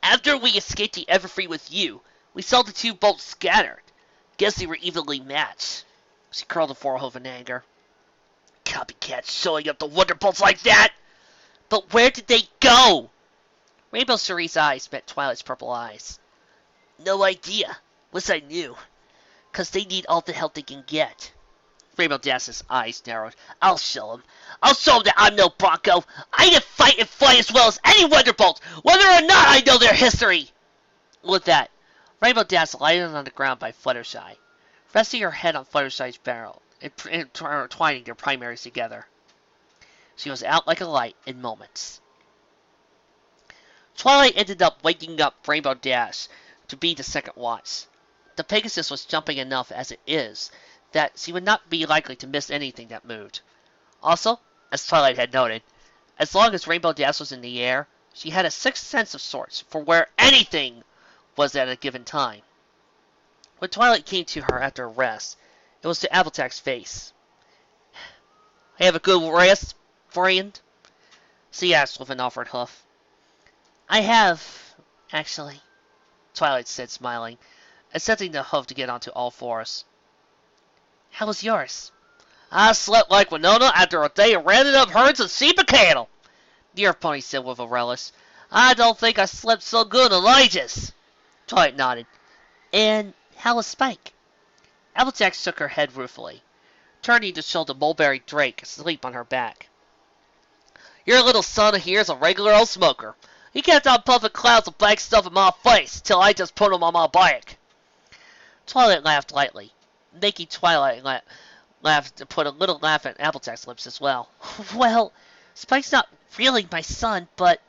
"After we escaped the Everfree with you, we saw the 2 bolts scattered. Guess they were evenly matched." She curled her forehead in anger. "Copycats showing up the wonder bolts like that!" "But where did they go?" Rainbow Cherie's eyes met Twilight's purple eyes. "No idea. Wish I knew. 'Cause they need all the help they can get." Rainbow Dash's eyes narrowed. "I'll show 'em. I'll show 'em that I'm no bronco. I can fight and fly as well as any Wonderbolt, whether or not I know their history." With that, Rainbow Dash lighted on the ground by Fluttershy, resting her head on Fluttershy's barrel and intertwining their primaries together. She was out like a light in moments. Twilight ended up waking up Rainbow Dash to be the second watch. The Pegasus was jumping enough as it is that she would not be likely to miss anything that moved. Also, as Twilight had noted, as long as Rainbow Dash was in the air, she had a sixth sense of sorts for where anything was at a given time. When Twilight came to her after a rest, it was to Applejack's face. "Have a good rest, friend?" she asked with an offered hoof. "I have, actually," Twilight said, smiling, and setting the hoof to get onto all fours. "How was yours?" "I slept like Winona after a day of rounding up herds of sheep and cattle," the Earth Pony said with a relish. "I don't think I slept so good in ages." Twilight nodded. "And how was Spike?" Applejack shook her head ruefully, turning to show the mulberry drake asleep on her back. "Your little son here's a regular old smoker. He kept on puffing clouds of black stuff in my face till I just put him on my back." Twilight laughed lightly, making Twilight laugh to put a little laugh at Applejack's lips as well. "Well, Spike's not really my son, but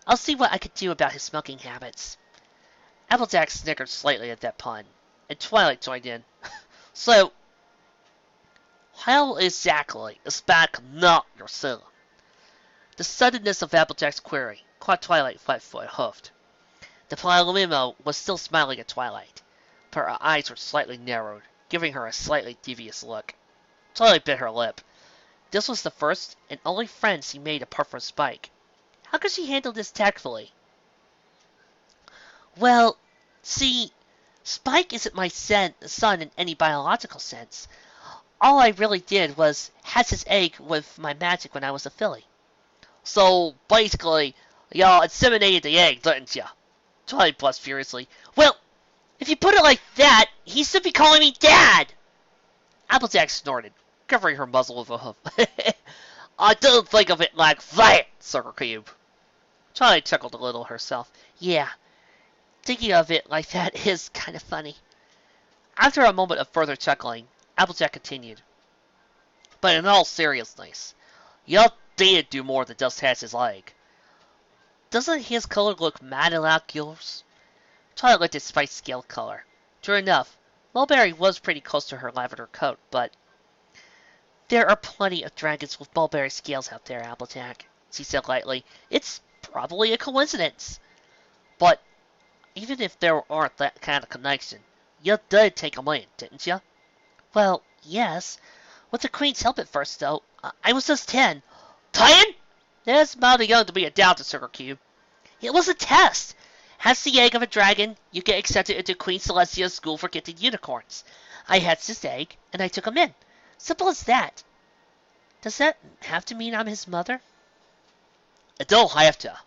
I'll see what I can do about his smoking habits." Applejack snickered slightly at that pun, and Twilight joined in. "So, how exactly is Spike not your son?" The suddenness of Applejack's query caught Twilight flat-hoofed. The Palomino was still smiling at Twilight, but her eyes were slightly narrowed, giving her a slightly devious look. Twilight bit her lip. This was the first and only friend she made apart from Spike. How could she handle this tactfully? "Well, see, Spike isn't my son in any biological sense. All I really did was hatch his egg with my magic when I was a filly." "So, basically, y'all inseminated the egg, didn't ya?" Twilight blushed furiously. "Well, if you put it like that, he should be calling me Dad!" Applejack snorted, covering her muzzle with a hoof. "I don't think of it like that, Sugar Cube." Twilight chuckled a little herself. "Yeah, thinking of it like that is kind of funny." After a moment of further chuckling, Applejack continued. "But in all seriousness, y'all did do more than just hatch his egg. Doesn't his color look mighty like yours?" Twilight looked at Spike's scale color. True enough, Mulberry was pretty close to her lavender coat, but there are plenty of dragons with mulberry scales out there, Applejack, she said lightly. "It's probably a coincidence. But even if there aren't that kind of connection, you did take 'em in, didn't you?" "Well, yes. With the Queen's help at first, though. I was just 10. 10? That's mighty young to be a doubter, Sugar Cube. It was a test. Hatch the egg of a dragon, you get accepted into Queen Celestia's school for gifted unicorns. I hatched his egg, and I took him in. Simple as that. Does that have to mean I'm his mother?" "It don't have to,"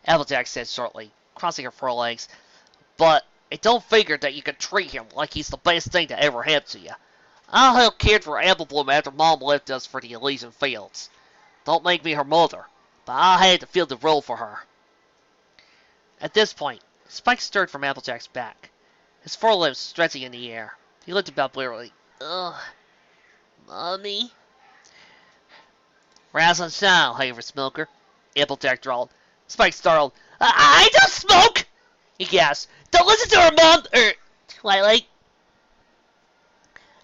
Applejack said shortly, crossing her forelegs. "But it don't figure that you can treat him like he's the best thing that ever happened to you. I'll help care for Apple Bloom after Mom left us for the Elysian Fields. Don't make me her mother, but I'll have to fill the role for her." At this point, Spike stirred from Applejack's back, his forelimbs stretching in the air. He looked about blearily. "Ugh, Mommy?" "Rise and shine, Haver Smoker," Applejack drawled. Spike startled. I don't smoke! He gasped. Don't listen to her, Mom! Twilight.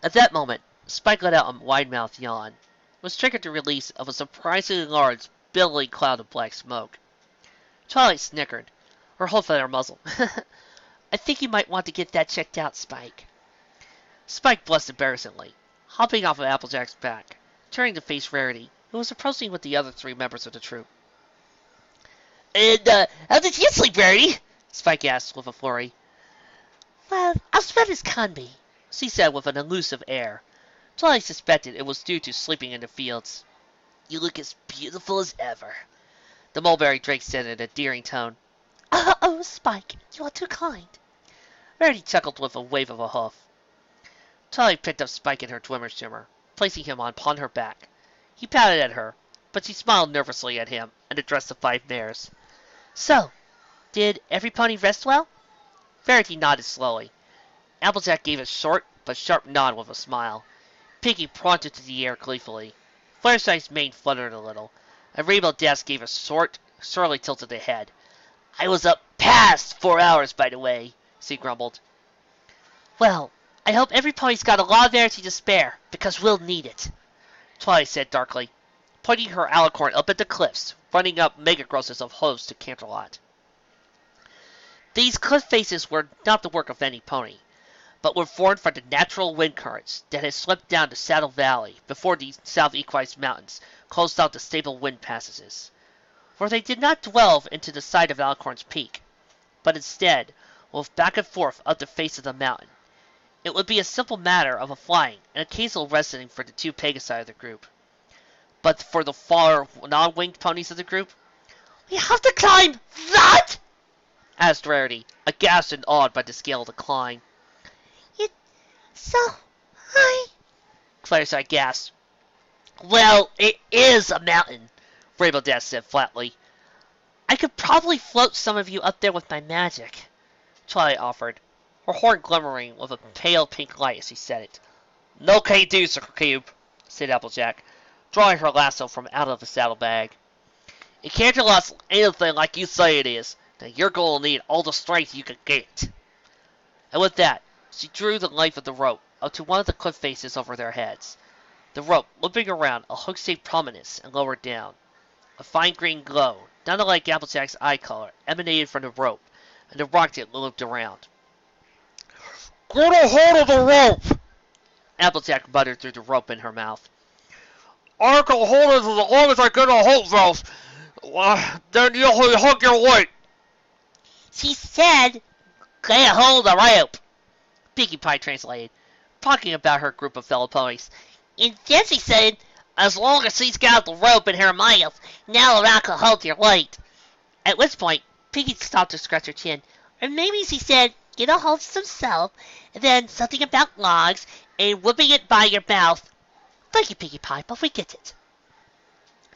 At that moment, Spike let out a wide-mouthed yawn, which triggered the release of a surprisingly large, billowy cloud of black smoke. Twilight snickered, her whole feather muzzle. I think you might want to get that checked out, Spike. Spike blushed embarrassingly, hopping off of Applejack's back, turning to face Rarity, who was approaching with the other 3 members of the troop. And, how did you sleep, Rarity? Spike asked with a flurry. Well, as well as can be, she said with an elusive air. Twilight suspected it was due to sleeping in the fields. You look as beautiful as ever, the mulberry Drake said in a endearing tone. Oh, Spike, you are too kind. Rarity chuckled with a wave of a hoof. Twilight picked up Spike in her Dwemer shimmer, placing him upon her back. He patted at her, but she smiled nervously at him and addressed the 5 mares. So, did every pony rest well? Rarity nodded slowly. Applejack gave a short but sharp nod with a smile. Piggy pointed to the air gleefully. Fluttershy's mane fluttered a little, and Rainbow Dash gave a short, surly tilt of the head. I was up past 4 hours, by the way, she grumbled. Well, I hope every pony's got a lot of energy to spare, because we'll need it, Twilight said darkly, pointing her Alicorn up at the cliffs, running up megagrosses of hooves to Canterlot. These cliff faces were not the work of any pony, but were formed from the natural wind currents that had swept down the Saddle Valley before the South Equestria Mountains closed out the stable wind passages. For they did not delve into the side of Alicorn's peak, but instead moved back and forth up the face of the mountain. It would be a simple matter of a flying and occasional resting for the 2 Pegasi of the group. But for the far non-winged ponies of the group, we have to climb that? Asked Rarity, aghast and awed by the scale of the climb. It's so high, Fluttershy gasped. Well, it is a mountain, Rainbow Dash said flatly. I could probably float some of you up there with my magic, Twilight offered, her horn glimmering with a pale pink light as she said it. No can do, Sir Cube, said Applejack, drawing her lasso from out of the saddlebag. If Canterlot's anything like you say it is, then you're going to need all the strength you can get. And with that, she drew the length of the rope up to one of the cliff faces over their heads. The rope, looping around a hook-shaped prominence and lowered down. A fine green glow, not unlike Applejack's eye color, emanated from the rope, and the rocket looped around. Get a hold of the rope! Applejack muttered through the rope in her mouth. I can hold it as long as I get a hold, Ralph. Then you'll hook your weight. She said, get a hold of the rope, Pinkie Pie translated, talking about her group of fellow ponies. And then she said, as long as she's got the rope in her mouth, now I can hold your weight. At which point, Pinkie stopped to scratch her chin. Or maybe she said, get a hold of some soap, and then something about logs, and whipping it by your mouth. Thank you, Pinkie Pie, but we get it.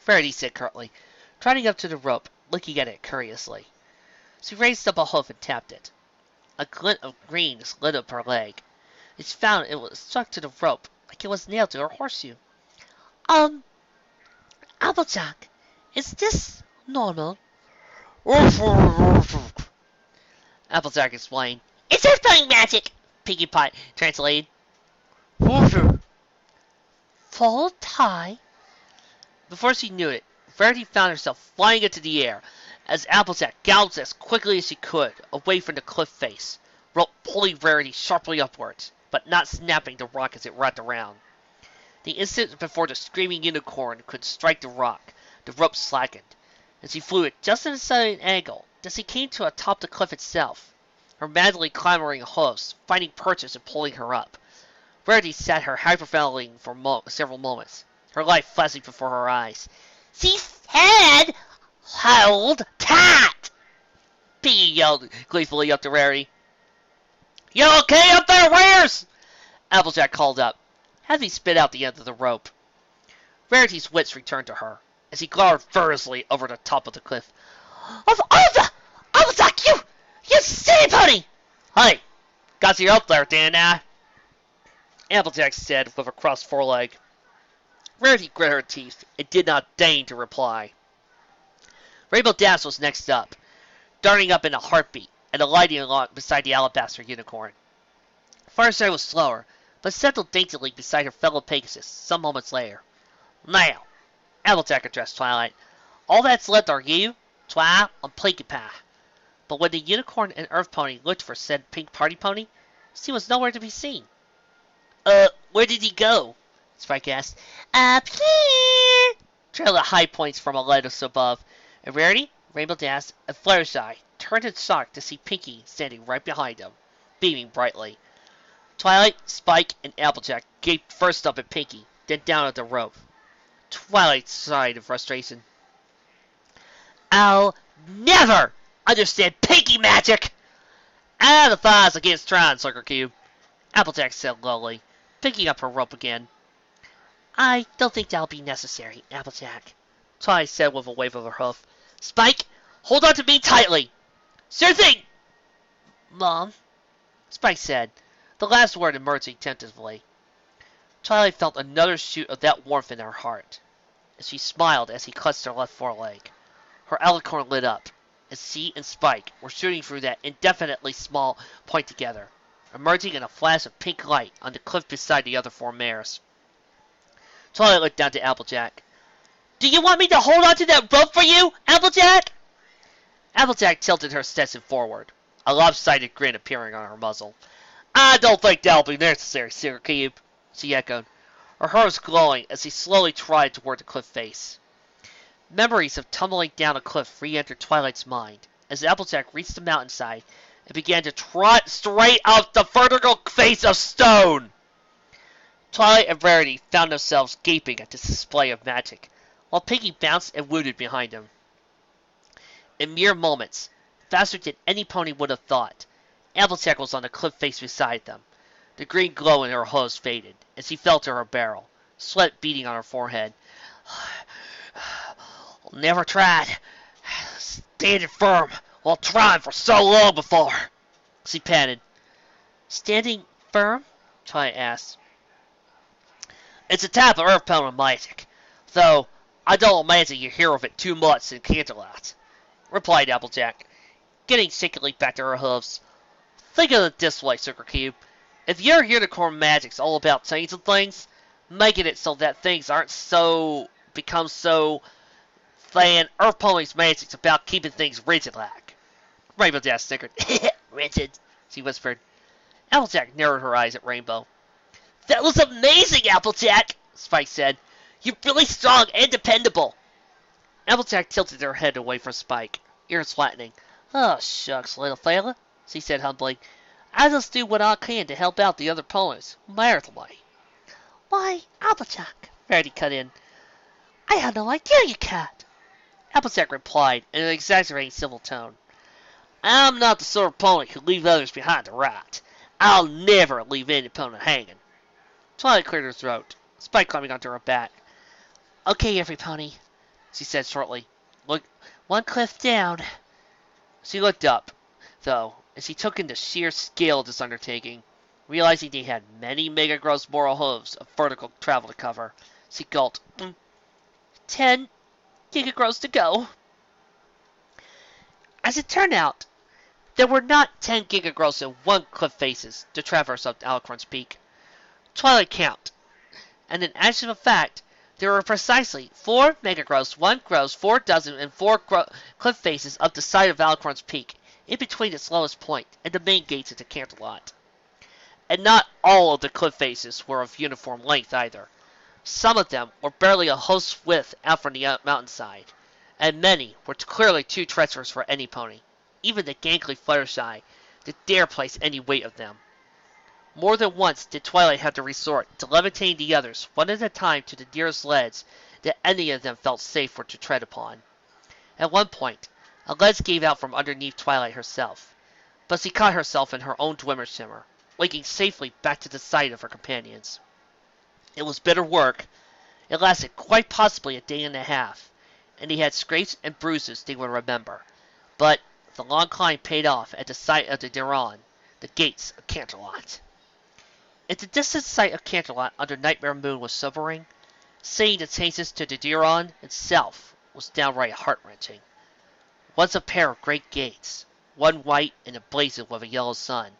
Rarity said curtly, trotting up to the rope, looking at it curiously. She raised up a hoof and tapped it. A glint of green lit up her leg. She found it was stuck to the rope, like it was nailed to her horseshoe. Applejack, is this normal? Applejack explained. It's her playing magic, Pinkie Pie translated. Full tie? Before she knew it, Rarity found herself flying into the air as Applejack galloped as quickly as she could away from the cliff face, rope pulling Rarity sharply upwards, but not snapping the rock as it wrapped around. The instant before the screaming unicorn could strike the rock, the rope slackened, and she flew at just at a sudden angle as she came to atop the cliff itself, her madly clambering hooves finding purchase and pulling her up. Rarity sat her hyperventilating for several moments, her life flashing before her eyes. She said, hold tight! Piggy yelled gleefully up to Rarity. You okay up there, Rares? Applejack called up, having spit out the end of the rope. Rarity's wits returned to her, as he glowered furiously over the top of the cliff. Of Ooda! Applejack, you silly pony! Hey, got you up there, didn't I? Applejack said with a crossed foreleg. Rarity grit her teeth and did not deign to reply. Rainbow Dash was next up. darting up in a heartbeat and alighting along beside the alabaster unicorn. Fireside was slower, but settled daintily beside her fellow Pegasus some moments later. Now, Applejack addressed Twilight, all that's left are you, Twi, and Pinkie Pie. But when the unicorn and earth pony looked for said pink party pony, he was nowhere to be seen. Where did he go? Spike asked. Up here! Trailed at high points from a lighthouse above, and Rarity, Rainbow Dash, and Fluttershy turned in shock to see Pinkie standing right behind them, beaming brightly. Twilight, Spike, and Applejack gaped first up at Pinkie, then down at the rope. Twilight sighed in frustration. I'll never understand Pinkie magic! The thighs against Tron, Sucker Cube, Applejack said lowly, picking up her rope again. I don't think that'll be necessary, Applejack, Twilight said with a wave of her hoof. Spike, hold on to me tightly. Sure thing, Mom, Spike said, the last word emerging tentatively. Twilight felt another shoot of that warmth in her heart, and she smiled as he clutched her left foreleg. Her alicorn lit up, as she and Spike were shooting through that indefinitely small point together, emerging in a flash of pink light on the cliff beside the other four mares. Twilight looked down to Applejack. Do you want me to hold on to that rope for you, Applejack? Applejack tilted her Stetson forward, a lopsided grin appearing on her muzzle. I don't think that'll be necessary, Sugar Cube, she echoed, her hers glowing as he slowly trotted toward the cliff face. Memories of tumbling down a cliff re-entered Twilight's mind as Applejack reached the mountainside and began to trot straight up the vertical face of stone. Twilight and Rarity found themselves gaping at this display of magic, while Pinkie bounced and wooted behind him. In mere moments, faster than any pony would have thought, Applejack was on the cliff face beside them. The green glow in her hose faded as she fell to her barrel, sweat beading on her forehead. Never tried standing firm while trying for so long before, she panted. Standing firm? Twilight asked. It's a type of earth pony magic, though I don't imagine you hear of it too much in Canterlot, replied Applejack, getting shakily back to her hooves. Think of it this way, Sugar Cube. If your unicorn magic's all about changing things, making it so that things aren't become so, then Earth Pony's magic's about keeping things rigid like. Rainbow Dash snickered. Rigid, she whispered. Applejack narrowed her eyes at Rainbow. That was amazing, Applejack, Spike said. You're really strong and dependable. Applejack tilted her head away from Spike, ears flattening. Oh, shucks, little fella, she said humbly. I just do what I can to help out the other ponies, maritally. Why, Applejack, Rarity cut in. I had no idea you can't. Applejack replied in an exaggerating civil tone. I'm not the sort of pony who leave others behind to rot. I'll never leave any pony hanging. Twilight cleared her throat, Spike climbing onto her back. Okay, every pony, she said shortly. Look, one cliff down. She looked up, though, as she took in the sheer scale of this undertaking, realizing they had many mega gross moral hooves of vertical travel to cover. She gulped. 10 gigagross to go. As it turned out, there were not 10 gigagross in one cliff faces to traverse up Alicorn's peak. Twilight count, and in actual fact, there were precisely 4 megagross, 1 gross, 4 dozen, and 4 cliff faces up the side of Alicorn's peak, in between its lowest point and the main gates into Canterlot. And not all of the cliff faces were of uniform length either. Some of them were barely a host's width out from the mountainside, and many were clearly too treacherous for any pony, even the gangly Fluttershy, to dare place any weight of them. More than once did Twilight have to resort to levitating the others one at a time to the nearest ledge that any of them felt safe for to tread upon. At one point, a ledge gave out from underneath Twilight herself, but she caught herself in her own Dwemer shimmer, linking safely back to the side of her companions. It was bitter work. It lasted quite possibly a day and a half, and they had scrapes and bruises they would remember. But the long climb paid off at the sight of the Diron, the gates of Canterlot. If the distant sight of Canterlot under Nightmare Moon was sobering, seeing the changes to the Diron itself was downright heart-wrenching. Once a pair of great gates, one white and emblazoned with a yellow sun,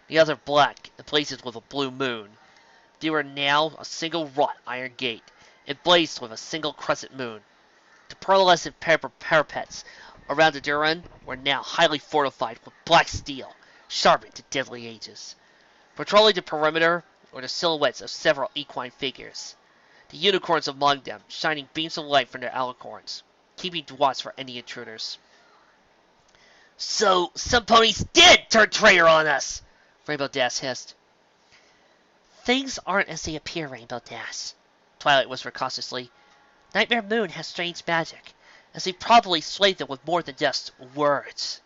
the other black, emblazoned with a blue moon. They were now a single wrought iron gate, emblazoned with a single crescent moon. The pearlescent parapets around the Duran were now highly fortified with black steel, sharpened to deadly edges. Patrolling the perimeter were the silhouettes of several equine figures, the unicorns among them shining beams of light from their alicorns, keeping watch for any intruders. So, some ponies did turn traitor on us! Rainbow Dash hissed. Things aren't as they appear, Rainbow Dash, Twilight whispered cautiously. Nightmare Moon has strange magic, as he probably swayed them with more than just words.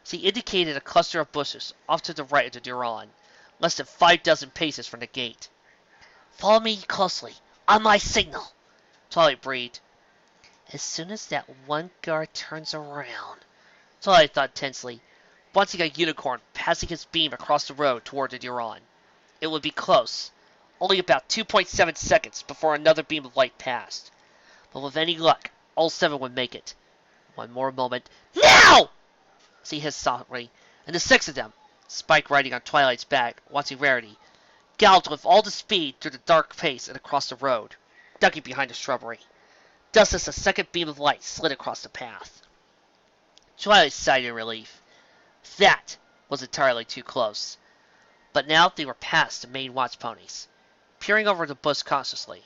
She indicated a cluster of bushes off to the right of the Duran, less than 6 paces from the gate. Follow me closely, on my signal, Twilight breathed. As soon as that one guard turns around, Twilight thought tensely, watching a unicorn passing his beam across the road toward the Duran. It would be close, only about 2.7 seconds before another beam of light passed. But with any luck, all 7 would make it. One more moment. Now! She hissed softly, and the 6 of them, Spike riding on Twilight's back, watching Rarity, galloped with all the speed through the dark pace and across the road, ducking behind the shrubbery. Just as a second beam of light slid across the path. Twilight sighed in relief. That was entirely too close. But now they were past the main watch ponies. Peering over the bush cautiously,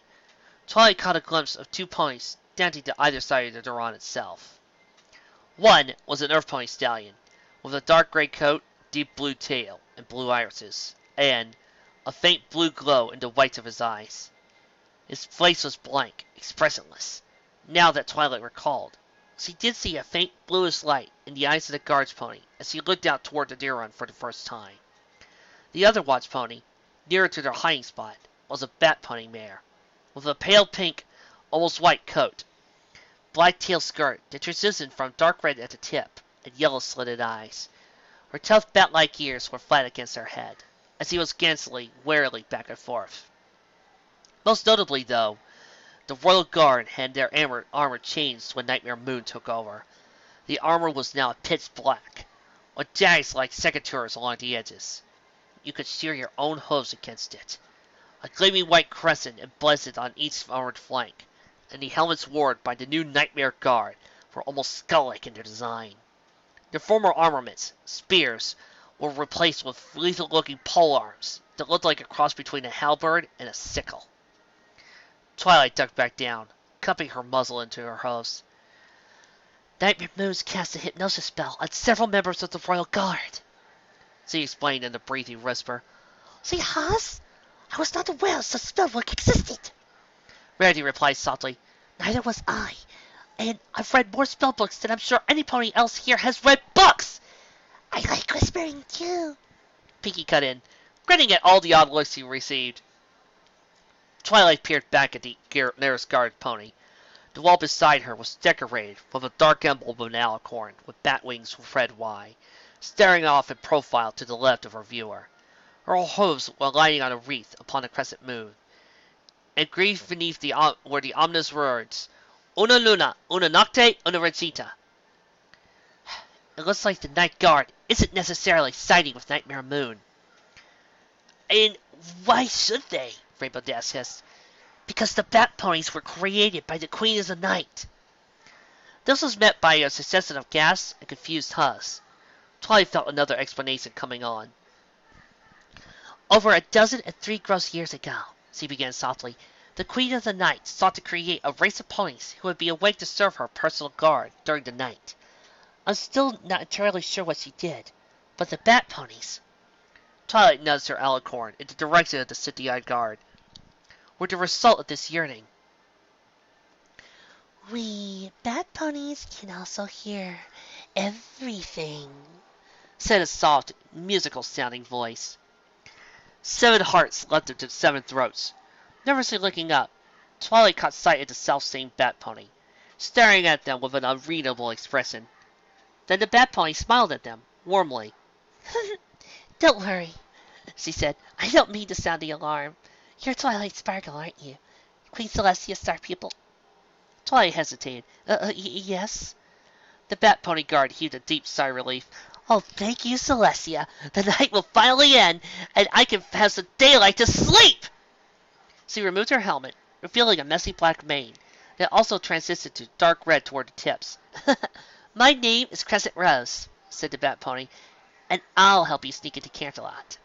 Twilight caught a glimpse of 2 ponies standing to either side of the Duran itself. One was an earth pony stallion, with a dark gray coat, deep blue tail, and blue irises, and a faint blue glow in the whites of his eyes. His face was blank, expressionless. Now that Twilight recalled, she did see a faint bluish light in the eyes of the guard's pony as he looked out toward the Duran for the first time. The other watch pony, nearer to their hiding spot, was a bat pony mare, with a pale pink, almost white coat, black tail skirt that transitioned from dark red at the tip, and yellow slitted eyes. Her tough bat-like ears were flat against her head, as he was glancing warily back and forth. Most notably, though, the Royal Guard had their armor changed when Nightmare Moon took over. The armor was now pitch black, with jags like secateurs along the edges. You could steer your own hooves against it. A gleaming white crescent emblazoned on each armored flank, and the helmets worn by the new Nightmare Guard were almost skull-like in their design. Their former armaments, spears, were replaced with lethal-looking polearms that looked like a cross between a halberd and a sickle. Twilight ducked back down, cupping her muzzle into her hooves. Nightmare Moon's cast a hypnosis spell on several members of the Royal Guard, she explained in a breathing whisper. She has? I was not aware such spellwork existed. Rarity replied softly. Neither was I. And I've read more spellbooks than I'm sure any pony else here has read books. I like whispering too, Pinky cut in, grinning at all the odd looks he received. Twilight peered back at the nearest guard pony. The wall beside her was decorated with a dark emblem of an alicorn with bat wings with red Y, staring off in profile to the left of her viewer. Her hooves were lighting on a wreath upon the crescent moon, and grieved beneath were the ominous words, Una luna, una nocte, una regita. It looks like the Night Guard isn't necessarily siding with Nightmare Moon. And why should they? Rainbow Dash hissed. Because the bat ponies were created by the Queen of the Night. This was met by a succession of gasps and confused huffs. Twilight felt another explanation coming on. Over 103 gross years ago, she began softly, the Queen of the Night sought to create a race of ponies who would be awake to serve her personal guard during the night. I'm still not entirely sure what she did, but the bat ponies... Twilight nudged her alicorn in the direction of the city-eyed guard. Were the result of this yearning. We bat ponies can also hear everything, said a soft, musical-sounding voice. 7 hearts leapt into 7 throats. Nervously looking up, Twilight caught sight of the self-same bat pony, staring at them with an unreadable expression. Then the bat pony smiled at them, warmly. Don't worry, she said. I don't mean to sound the alarm. You're Twilight Sparkle, aren't you? Queen Celestia's star pupil. Twilight hesitated. Yes. The Bat Pony guard heaved a deep sigh of relief. Oh, thank you, Celestia. The night will finally end, and I can have some daylight to sleep! She removed her helmet, revealing a messy black mane that also transited to dark red toward the tips. My name is Crescent Rose, said the Bat Pony, and I'll help you sneak into Canterlot.